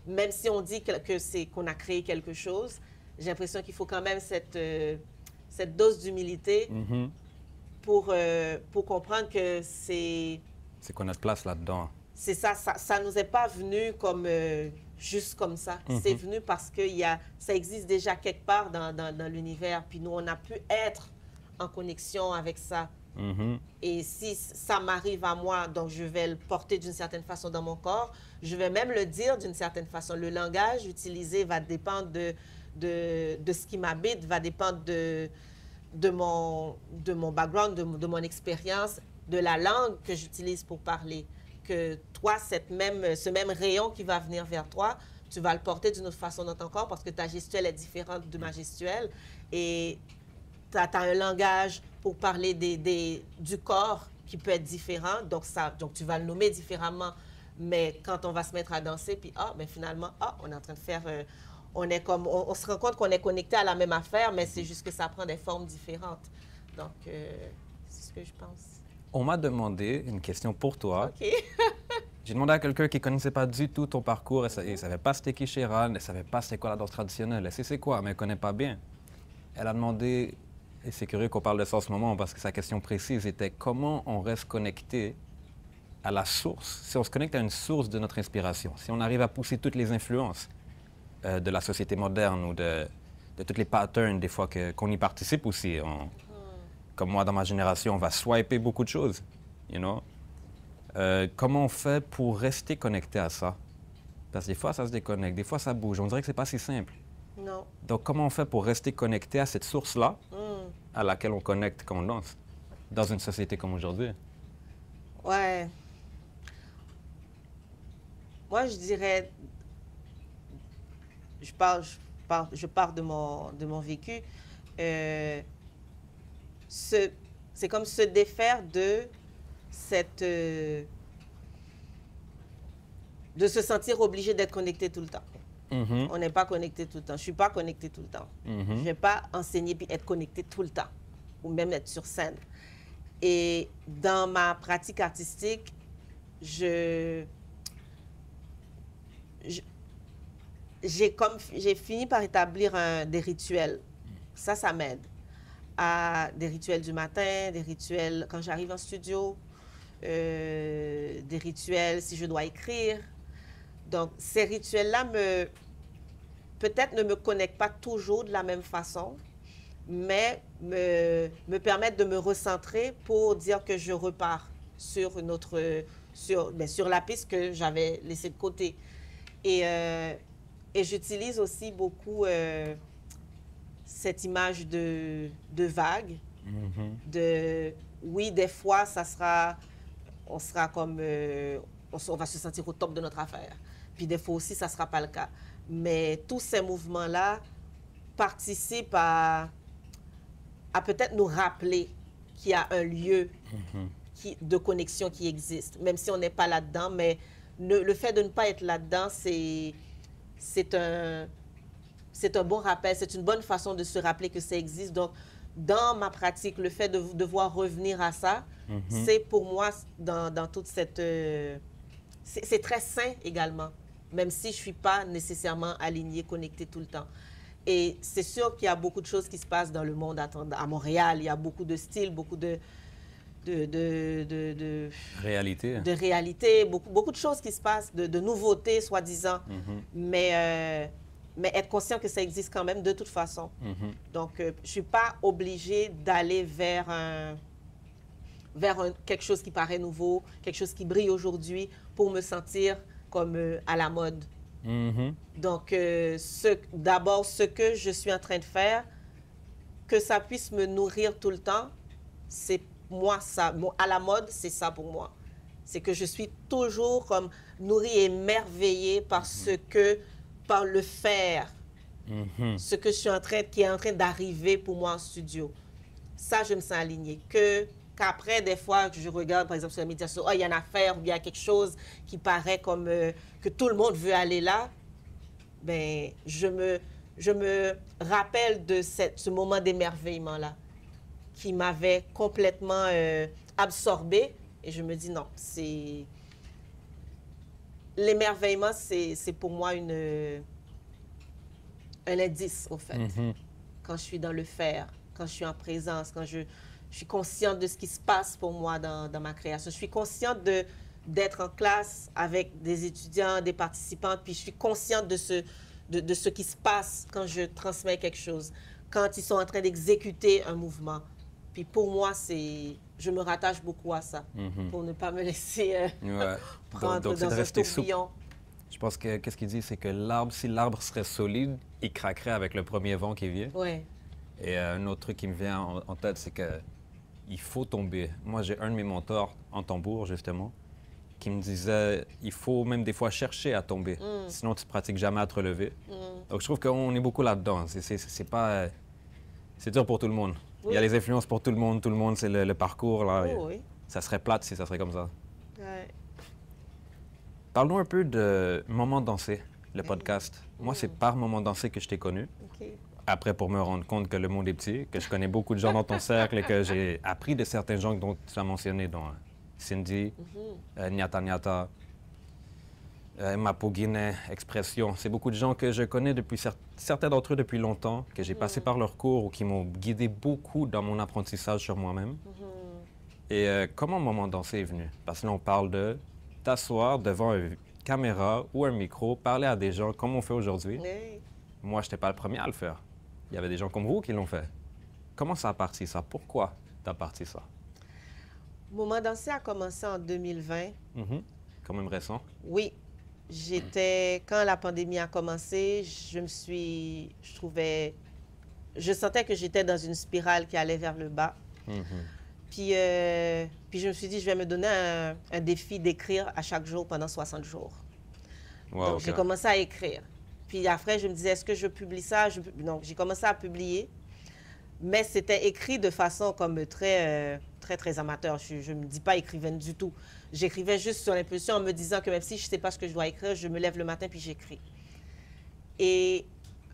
même si on dit qu'on a créé quelque chose, j'ai l'impression qu'il faut quand même cette dose d'humilité pour comprendre que c'est... C'est qu'on a de place là-dedans. C'est ça, ça nous est pas venu comme juste comme ça. C'est venu parce que ça existe déjà quelque part dans l'univers. Puis nous, on a pu être en connexion avec ça. Et si ça m'arrive à moi, donc je vais le porter d'une certaine façon dans mon corps, je vais même le dire d'une certaine façon. Le langage utilisé va dépendre de ce qui m'habite, va dépendre de mon background, de mon expérience, de la langue que j'utilise pour parler. Que toi, ce même rayon qui va venir vers toi, tu vas le porter d'une autre façon dans ton corps parce que ta gestuelle est différente de ma gestuelle. Et tu as un langage pour parler du corps qui peut être différent. Donc tu vas le nommer différemment. Mais quand on va se mettre à danser, puis finalement, on est en train de faire... on se rend compte qu'on est connecté à la même affaire, mais c'est juste que ça prend des formes différentes. Donc, c'est ce que je pense. On m'a demandé une question pour toi. OK. J'ai demandé à quelqu'un qui ne connaissait pas du tout ton parcours. Elle ne savait pas c'était qui Sheeran, elle ne savait pas c'était quoi la danse traditionnelle. Elle sait c'est quoi, mais elle ne connaît pas bien. Elle a demandé, et c'est curieux qu'on parle de ça en ce moment, parce que sa question précise était comment on reste connecté à la source, si on se connecte à une source de notre inspiration, si on arrive à pousser toutes les influences de la société moderne ou de tous les patterns, des fois, qu'on y participe aussi. Comme moi, dans ma génération, on va swiper beaucoup de choses, you know? Comment on fait pour rester connecté à ça? Parce que des fois, ça se déconnecte, des fois, ça bouge. On dirait que c'est pas si simple. Non. Donc, comment on fait pour rester connecté à cette source-là à laquelle on connecte quand on danse, dans une société comme aujourd'hui? Ouais. Moi, je dirais... Je pars de mon vécu. C'est comme se défaire de de se sentir obligé d'être connecté tout le temps. On n'est pas connecté tout le temps. Je ne suis pas connecté tout le temps. Je ne vais pas enseigner puis être connecté tout le temps, ou même être sur scène. Et dans ma pratique artistique, j'ai fini par établir des rituels. Ça m'aide. Des rituels du matin, des rituels quand j'arrive en studio, des rituels si je dois écrire. Donc, ces rituels-là peut-être ne me connectent pas toujours de la même façon, mais me permettent de me recentrer pour dire que je repars sur la piste que j'avais laissée de côté. Et j'utilise aussi beaucoup cette image de vague. Oui, des fois, on sera comme... on va se sentir au top de notre affaire. Puis des fois aussi, ça ne sera pas le cas. Mais tous ces mouvements-là participent à peut-être nous rappeler qu'il y a un lieu de connexion qui existe, même si on n'est pas là-dedans. Mais le fait de ne pas être là-dedans, c'est un bon rappel, c'est une bonne façon de se rappeler que ça existe. Donc, dans ma pratique, le fait de devoir revenir à ça, c'est pour moi, dans toute cette... c'est très sain également, même si je ne suis pas nécessairement alignée, connectée tout le temps. Et c'est sûr qu'il y a beaucoup de choses qui se passent dans le monde à Montréal. Il y a beaucoup de styles, beaucoup de réalité. De réalité, beaucoup de choses qui se passent, de nouveautés, soi-disant. Mais être conscient que ça existe quand même de toute façon. Donc, je ne suis pas obligée d'aller vers quelque chose qui paraît nouveau, quelque chose qui brille aujourd'hui pour me sentir comme à la mode. Donc, d'abord, ce que je suis en train de faire, que ça puisse me nourrir tout le temps, c'est moi, ça. À la mode, c'est ça pour moi. C'est que je suis toujours comme nourrie et émerveillée par par le faire, ce que je suis qui est en train d'arriver pour moi en studio. Ça, je me sens alignée. Qu'après, des fois, je regarde, par exemple, sur les médias sociaux, il y a une affaire ou il y a quelque chose qui paraît comme que tout le monde veut aller là, ben, je me rappelle de ce moment d'émerveillement-là qui m'avait complètement absorbée. Et je me dis, non, l'émerveillement, c'est pour moi un indice, au fait. Quand je suis dans le faire, quand je suis en présence, quand je suis consciente de ce qui se passe pour moi dans ma création. Je suis consciente d'être en classe avec des étudiants, des participantes, puis je suis consciente de ce qui se passe quand je transmets quelque chose, quand ils sont en train d'exécuter un mouvement. Puis pour moi, je me rattache beaucoup à ça, pour ne pas me laisser prendre donc dans un tourbillon. Je pense que qu'est-ce qu'il dit, c'est que si l'arbre serait solide, il craquerait avec le premier vent qui vient. Ouais. Et un autre truc qui me vient en tête, c'est que il faut tomber. Moi, j'ai un de mes mentors en tambour, justement, qui me disait il faut même des fois chercher à tomber. Sinon, tu ne pratiques jamais à te relever. Donc, je trouve qu'on est beaucoup là-dedans. C'est pas... c'est dur pour tout le monde. Oui. Il y a les influences pour tout le monde. Tout le monde, c'est le parcours. Là. Oh, oui. Ça serait plate si ça serait comme ça. Ouais. Parlons un peu de Moment dansé, le podcast. Moi, c'est par Moment dansé que je t'ai connu. Okay. Après, pour me rendre compte que le monde est petit, que je connais beaucoup de gens dans ton cercle et que j'ai appris de certains gens dont tu as mentionné, dont Cindy, Nyata Nyata, Mapo Guinée, Expression. C'est beaucoup de gens que je connais depuis, certains d'entre eux depuis longtemps, que j'ai passé par leur cours ou qui m'ont guidé beaucoup dans mon apprentissage sur moi-même. Et comment Moment dansé est venu? Parce que là, on parle de t'asseoir devant une caméra ou un micro, parler à des gens comme on fait aujourd'hui. Oui. Moi, je n'étais pas le premier à le faire. Il y avait des gens comme vous qui l'ont fait. Comment ça a parti, ça? Pourquoi tu as parti ça? Moment dansé a commencé en 2020. Quand même récent. Oui. Quand la pandémie a commencé, je sentais que j'étais dans une spirale qui allait vers le bas. Puis je me suis dit, je vais me donner un défi d'écrire à chaque jour pendant 60 jours. Wow, donc, okay. J'ai commencé à écrire. Puis après, je me disais, est-ce que je publie ça? Donc, j'ai commencé à publier. Mais c'était écrit de façon comme très amateur. Je ne me dis pas écrivaine du tout. J'écrivais juste sur l'impulsion en me disant que même si je ne sais pas ce que je dois écrire, je me lève le matin puis j'écris. Et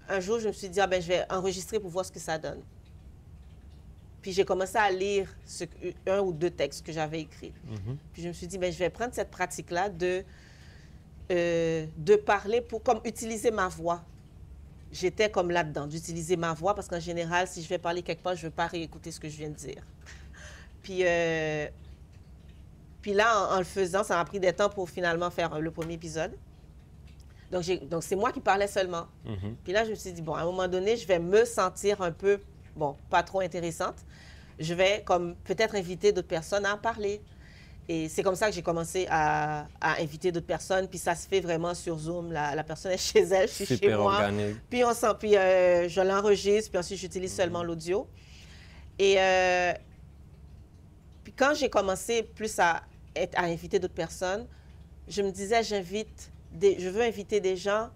un jour, je me suis dit, je vais enregistrer pour voir ce que ça donne. Puis j'ai commencé à lire un ou deux textes que j'avais écrits. Puis je me suis dit, je vais prendre cette pratique-là de parler comme utiliser ma voix. J'étais comme là-dedans, d'utiliser ma voix, parce qu'en général, si je vais parler quelque part, je ne veux pas réécouter ce que je viens de dire. Puis là, en le faisant, ça m'a pris des temps pour finalement faire le premier épisode. Donc c'est moi qui parlais seulement. Puis là, je me suis dit, à un moment donné, je vais me sentir un peu, pas trop intéressante. Je vais comme peut-être inviter d'autres personnes à en parler. Et c'est comme ça que j'ai commencé à inviter d'autres personnes. Puis ça se fait vraiment sur Zoom. La personne est chez elle, je suis chez moi. Organique. Puis je l'enregistre, puis ensuite j'utilise seulement l'audio. Et puis quand j'ai commencé plus à inviter d'autres personnes, je me disais, je veux inviter des gens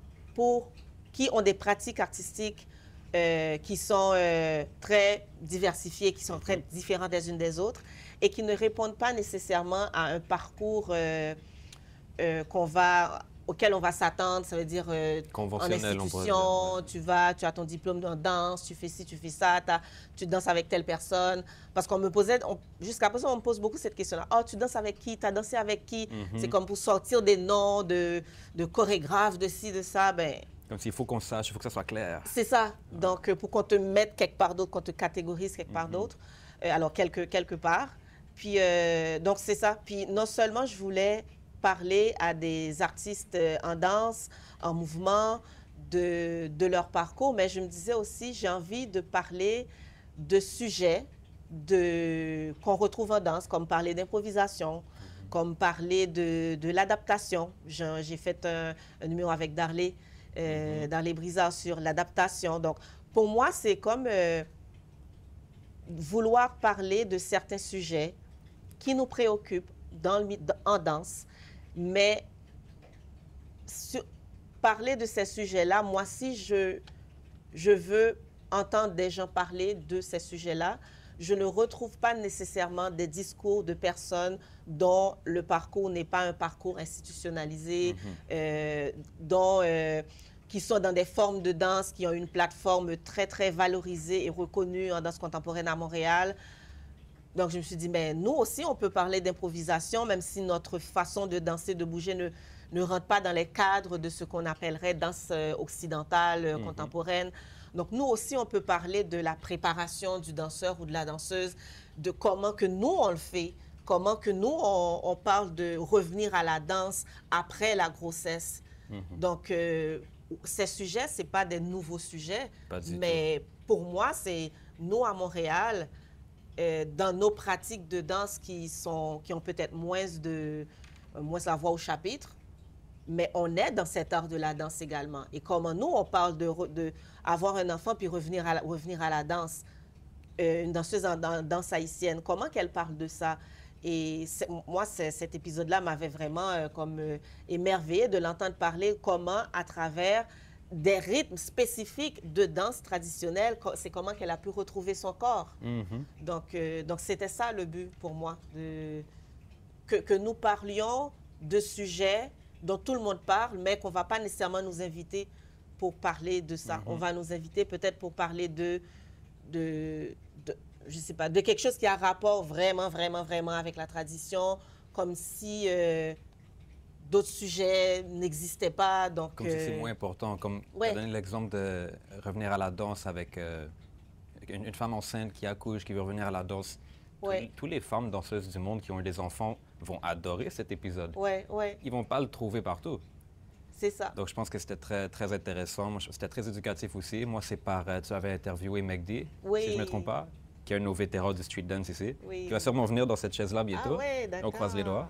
qui ont des pratiques artistiques qui sont très diversifiées, qui sont très différentes les unes des autres, et qui ne répondent pas nécessairement à un parcours auquel on va s'attendre. Ça veut dire en institution, tu as ton diplôme en danse, tu fais ci, tu fais ça, tu danses avec telle personne. Parce qu'on me posait, jusqu'à présent, on me pose beaucoup cette question-là. Oh, tu danses avec qui? Tu as dansé avec qui? C'est comme pour sortir des noms de chorégraphes, de ci, de ça. Comme s'il faut qu'on sache, il faut que ça soit clair. C'est ça. Donc, pour qu'on te mette quelque part d'autre, qu'on te catégorise quelque part d'autre, alors quelque part. Puis, donc, c'est ça. Puis, non seulement je voulais parler à des artistes en danse, en mouvement, de leur parcours, mais je me disais aussi, j'ai envie de parler de sujets qu'on retrouve en danse, comme parler d'improvisation, comme parler de l'adaptation. J'ai fait un numéro avec Darley, Darley Brizard sur l'adaptation. Donc, pour moi, c'est comme vouloir parler de certains sujets qui nous préoccupent en danse, mais parler de ces sujets-là, moi, si je veux entendre des gens parler de ces sujets-là, je ne retrouve pas nécessairement des discours de personnes dont le parcours n'est pas un parcours institutionnalisé, qui sont dans des formes de danse, qui ont une plateforme très, très valorisée et reconnue en danse contemporaine à Montréal. Donc, je me suis dit, nous aussi, on peut parler d'improvisation, même si notre façon de danser, de bouger ne rentre pas dans les cadres de ce qu'on appellerait danse occidentale, contemporaine. Donc, nous aussi, on peut parler de la préparation du danseur ou de la danseuse, de comment que nous, on le fait, comment que nous, on parle de revenir à la danse après la grossesse. Donc, ces sujets, ce pas des nouveaux sujets, mais pour moi, c'est nous, à Montréal, dans nos pratiques de danse qui ont peut-être moins la voix au chapitre, mais on est dans cet art de la danse également. Et comment nous, on parle de avoir un enfant puis revenir à la danse, une danseuse en danse haïtienne, comment qu'elle parle de ça? Et moi, cet épisode-là m'avait vraiment émerveillée de l'entendre parler comment, à travers des rythmes spécifiques de danse traditionnelle, c'est comment qu'elle a pu retrouver son corps. Donc, c'était ça le but pour moi, que nous parlions de sujets dont tout le monde parle, mais qu'on ne va pas nécessairement nous inviter pour parler de ça. On va nous inviter peut-être pour parler je sais pas, de quelque chose qui a rapport vraiment, vraiment, vraiment avec la tradition, comme si d'autres sujets n'existaient pas. Donc, comme si c'est moins important. Comme tu as donné l'exemple de revenir à la danse avec une femme enceinte qui accouche, qui veut revenir à la danse. Tous les femmes danseuses du monde qui ont eu des enfants vont adorer cet épisode. Ils vont pas le trouver partout. C'est ça. Donc, je pense que c'était très, très intéressant. C'était très éducatif aussi. Moi, c'est tu avais interviewé Megdi, si je ne me trompe pas, qui est un de nos vétérans du street dance ici, qui va sûrement venir dans cette chaise-là bientôt. On croise les doigts.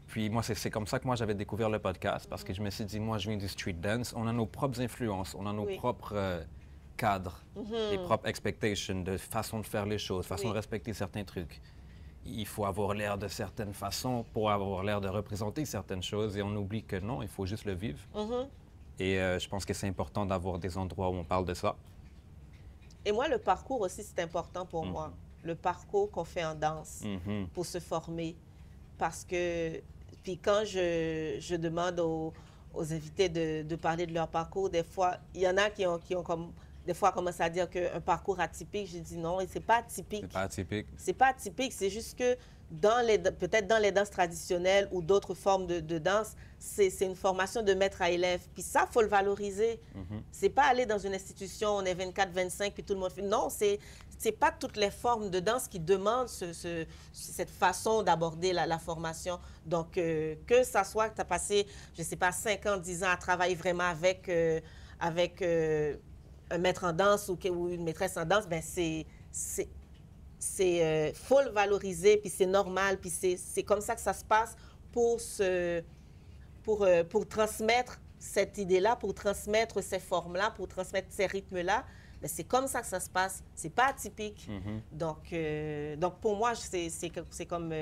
Puis moi, c'est comme ça que moi, j'avais découvert le podcast, parce que je me suis dit, moi, je viens du street dance, on a nos propres influences, on a nos propres cadres, les propres expectations de façon de faire les choses, façon de respecter certains trucs. Il faut avoir l'air de certaines façons pour avoir l'air de représenter certaines choses, et on oublie que non, il faut juste le vivre. Et je pense que c'est important d'avoir des endroits où on parle de ça. Et moi, le parcours aussi, c'est important pour moi. Le parcours qu'on fait en danse pour se former. Parce que, puis quand je demande aux invités de parler de leur parcours, des fois, il y en a qui ont comme, des fois, commencé à dire qu'un parcours atypique. J'ai dit non, c'est pas atypique. C'est pas atypique. C'est pas atypique, c'est juste que peut-être dans les danses traditionnelles ou d'autres formes de danse, c'est une formation de maître à élève. Puis ça, il faut le valoriser. C'est pas aller dans une institution, on est 24, 25, puis tout le monde fait... Non, c'est pas toutes les formes de danse qui demandent cette façon d'aborder la formation. Donc, que ça soit que tu as passé, je sais pas, 5 ans, 10 ans à travailler vraiment avec un maître en danse ou une maîtresse en danse, ben faut le valoriser, puis c'est normal, puis c'est comme ça que ça se passe pour transmettre cette idée-là, pour transmettre ces formes-là, pour transmettre ces rythmes-là. Mais c'est comme ça que ça se passe. C'est pas atypique. Donc, pour moi, c'est comme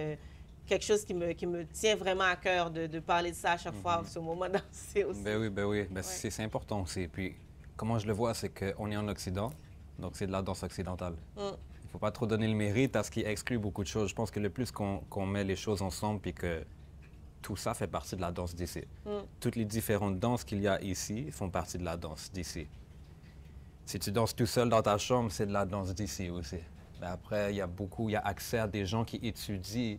quelque chose qui me tient vraiment à cœur de parler de ça à chaque fois, ce moment danser aussi. Ben oui. Ben, c'est important aussi. Puis, comment je le vois, c'est qu'on est en Occident, donc c'est de la danse occidentale. Il ne faut pas trop donner le mérite à ce qui exclut beaucoup de choses. Je pense que le plus qu'on met les choses ensemble, puis que tout ça fait partie de la danse d'ici. Toutes les différentes danses qu'il y a ici font partie de la danse d'ici. Si tu danses tout seul dans ta chambre, c'est de la danse d'ici aussi. Mais après, il y a accès à des gens qui étudient,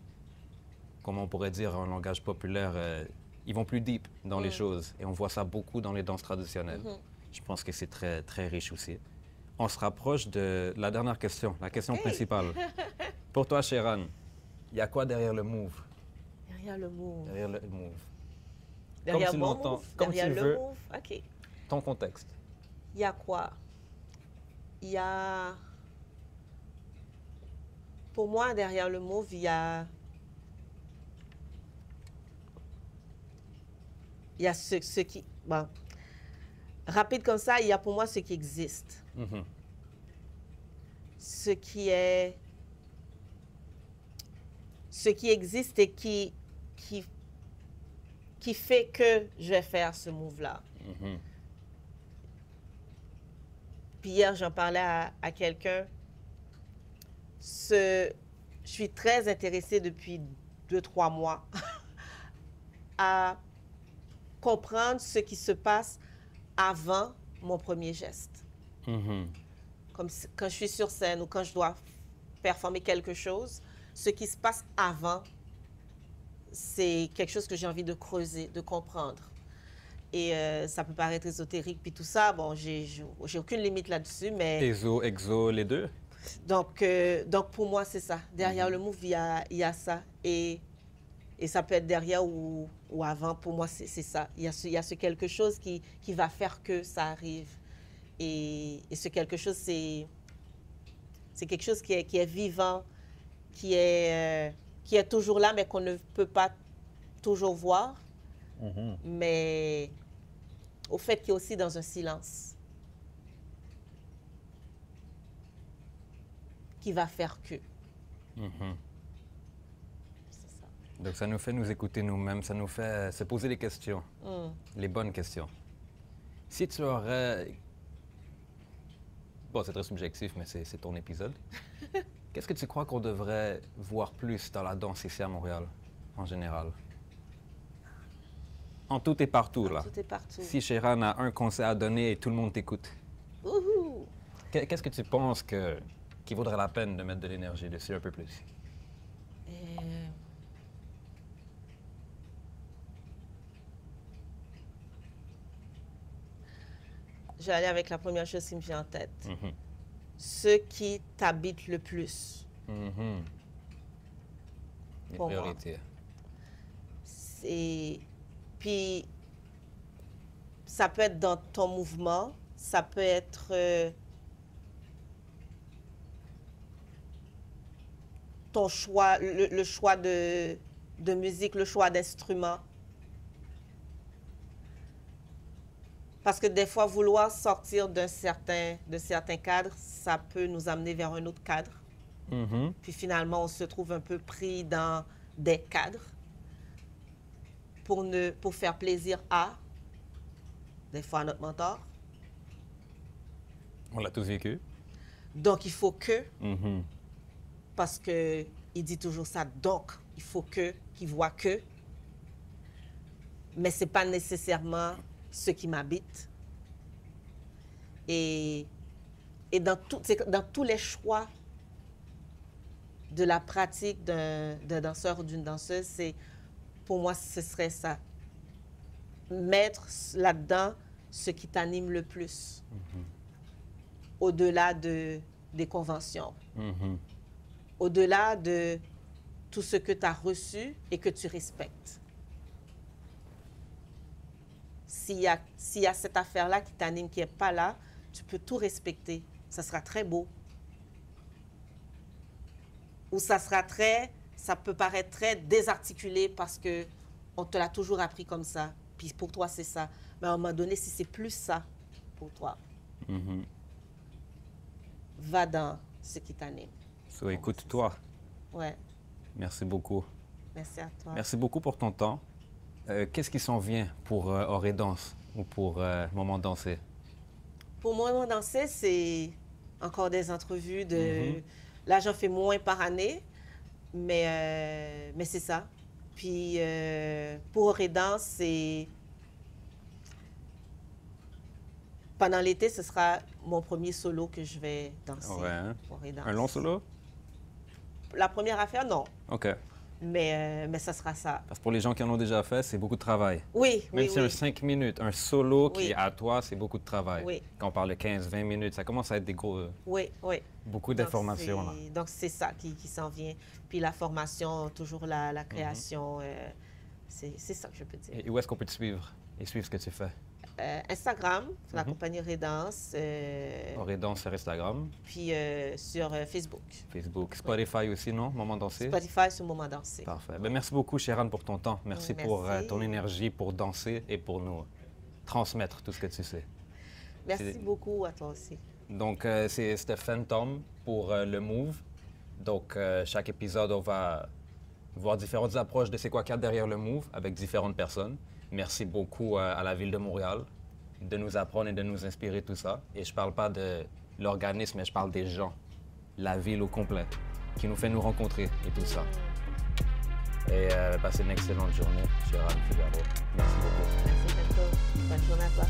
comment on pourrait dire en langage populaire, ils vont plus deep dans les choses. Et on voit ça beaucoup dans les danses traditionnelles. Je pense que c'est très, très riche aussi. On se rapproche de la dernière question, la question principale. Pour toi, Sheran, il y a quoi derrière le move? Derrière le move. Derrière le move. Derrière comme mon tu l'entends, move. comme Derrière tu le veux. move. OK. Ton contexte. Il y a quoi? Il y a... Pour moi, derrière le move, il y a ce qui... Bon. Rapide comme ça, il y a pour moi ce qui existe. Ce qui existe et qui fait que je vais faire ce move-là. Puis hier, j'en parlais à quelqu'un. Je suis très intéressée depuis 2-3 mois à comprendre ce qui se passe avant mon premier geste. Comme quand je suis sur scène ou quand je dois performer quelque chose, ce qui se passe avant, c'est quelque chose que j'ai envie de creuser, de comprendre. Et ça peut paraître ésotérique, puis tout ça. Bon, j'ai aucune limite là-dessus, mais... Exo, exo, les deux? Donc pour moi, c'est ça. Derrière le move, il y a ça. Et ça peut être derrière ou avant. Pour moi, c'est ça. Il y a ce quelque chose qui va faire que ça arrive. Et ce quelque chose, c'est quelque chose qui est vivant, qui est toujours là, mais qu'on ne peut pas toujours voir. Mais au fait qu'il est aussi dans un silence qui va faire que. C'est ça. Donc ça nous fait nous écouter nous-mêmes, ça nous fait se poser des questions, les bonnes questions. Si tu aurais... Bon, c'est très subjectif, mais c'est ton épisode. Qu'est-ce que tu crois qu'on devrait voir plus dans la danse ici à Montréal, en général? En tout et partout, là. En tout et partout. Si Sheran a un conseil à donner et tout le monde t'écoute, qu'est-ce que tu penses qu'il vaudrait la peine de mettre de l'énergie dessus un peu plus? Je vais aller avec la première chose qui me vient en tête. Ce qui t'habite le plus. Les Pour moi. priorités. Puis, ça peut être dans ton mouvement, ça peut être ton choix, le choix de musique, le choix d'instruments. Parce que des fois, vouloir sortir de certains cadres, ça peut nous amener vers un autre cadre. Puis finalement, on se trouve un peu pris dans des cadres pour faire plaisir à, des fois, à notre mentor. On l'a tous vécu. Donc, il faut que, parce qu'il dit toujours ça, donc, il faut qu'il voit que, mais ce n'est pas nécessairement ce qui m'habite. Et dans tous les choix de la pratique d'un danseur ou d'une danseuse, pour moi, ce serait ça. Mettre là-dedans ce qui t'anime le plus, au-delà des conventions, au-delà de tout ce que tu as reçu et que tu respectes. S'il y a cette affaire-là qui t'anime, qui n'est pas là, tu peux tout respecter. Ça sera très beau. Ou ça peut paraître très désarticulé parce qu'on te l'a toujours appris comme ça. Puis pour toi, c'est ça. Mais à un moment donné, si c'est plus ça pour toi, va dans ce qui t'anime. So, écoute-toi. Ouais. Merci beaucoup. Merci à toi. Merci beaucoup pour ton temps. Qu'est-ce qui s'en vient pour Oré Danse ou pour Moment Dansé? Pour Moment Dansé, c'est encore des entrevues. Là, j'en fais moins par année, mais c'est ça. Puis pour Oré Danse, c'est... Pendant l'été, ce sera mon premier solo que je vais danser. Ouais. Pour Oré Danse. Un long solo? La première affaire, non. OK. Mais ça sera ça. Parce que pour les gens qui en ont déjà fait, c'est beaucoup de travail. Oui, Même oui, si un 5 minutes, un solo qui Oui. est à toi, c'est beaucoup de travail. Oui. Quand on parle de 15-20 minutes, ça commence à être des gros... Oui, oui. beaucoup Donc, d'informations, là. Donc, c'est ça qui s'en vient. Puis la formation, toujours la création, c'est ça que je peux dire. Et où est-ce qu'on peut te suivre et suivre ce que tu fais? Instagram, la compagnie Redance. Oré Danse sur Instagram, Puis sur Facebook. Facebook, Spotify aussi, non? Moment Dansé? Spotify sur Moment Dansé. Parfait. Ben, merci beaucoup, Sheran, pour ton temps. Merci pour Merci. ton énergie pour danser et pour nous transmettre tout ce que tu sais. Merci beaucoup à toi aussi. Donc, c'était Phantom pour le Move. Donc, chaque épisode, on va voir différentes approches de c'est quoi qu'il y a derrière le Move avec différentes personnes. Merci beaucoup à la Ville de Montréal de nous apprendre et de nous inspirer tout ça. Et je parle pas de l'organisme, mais je parle des gens, la ville au complet, qui nous fait nous rencontrer et tout ça. Et passez une excellente journée, Sheran Figaro. Merci beaucoup. Merci, Bento. Bonne journée à toi.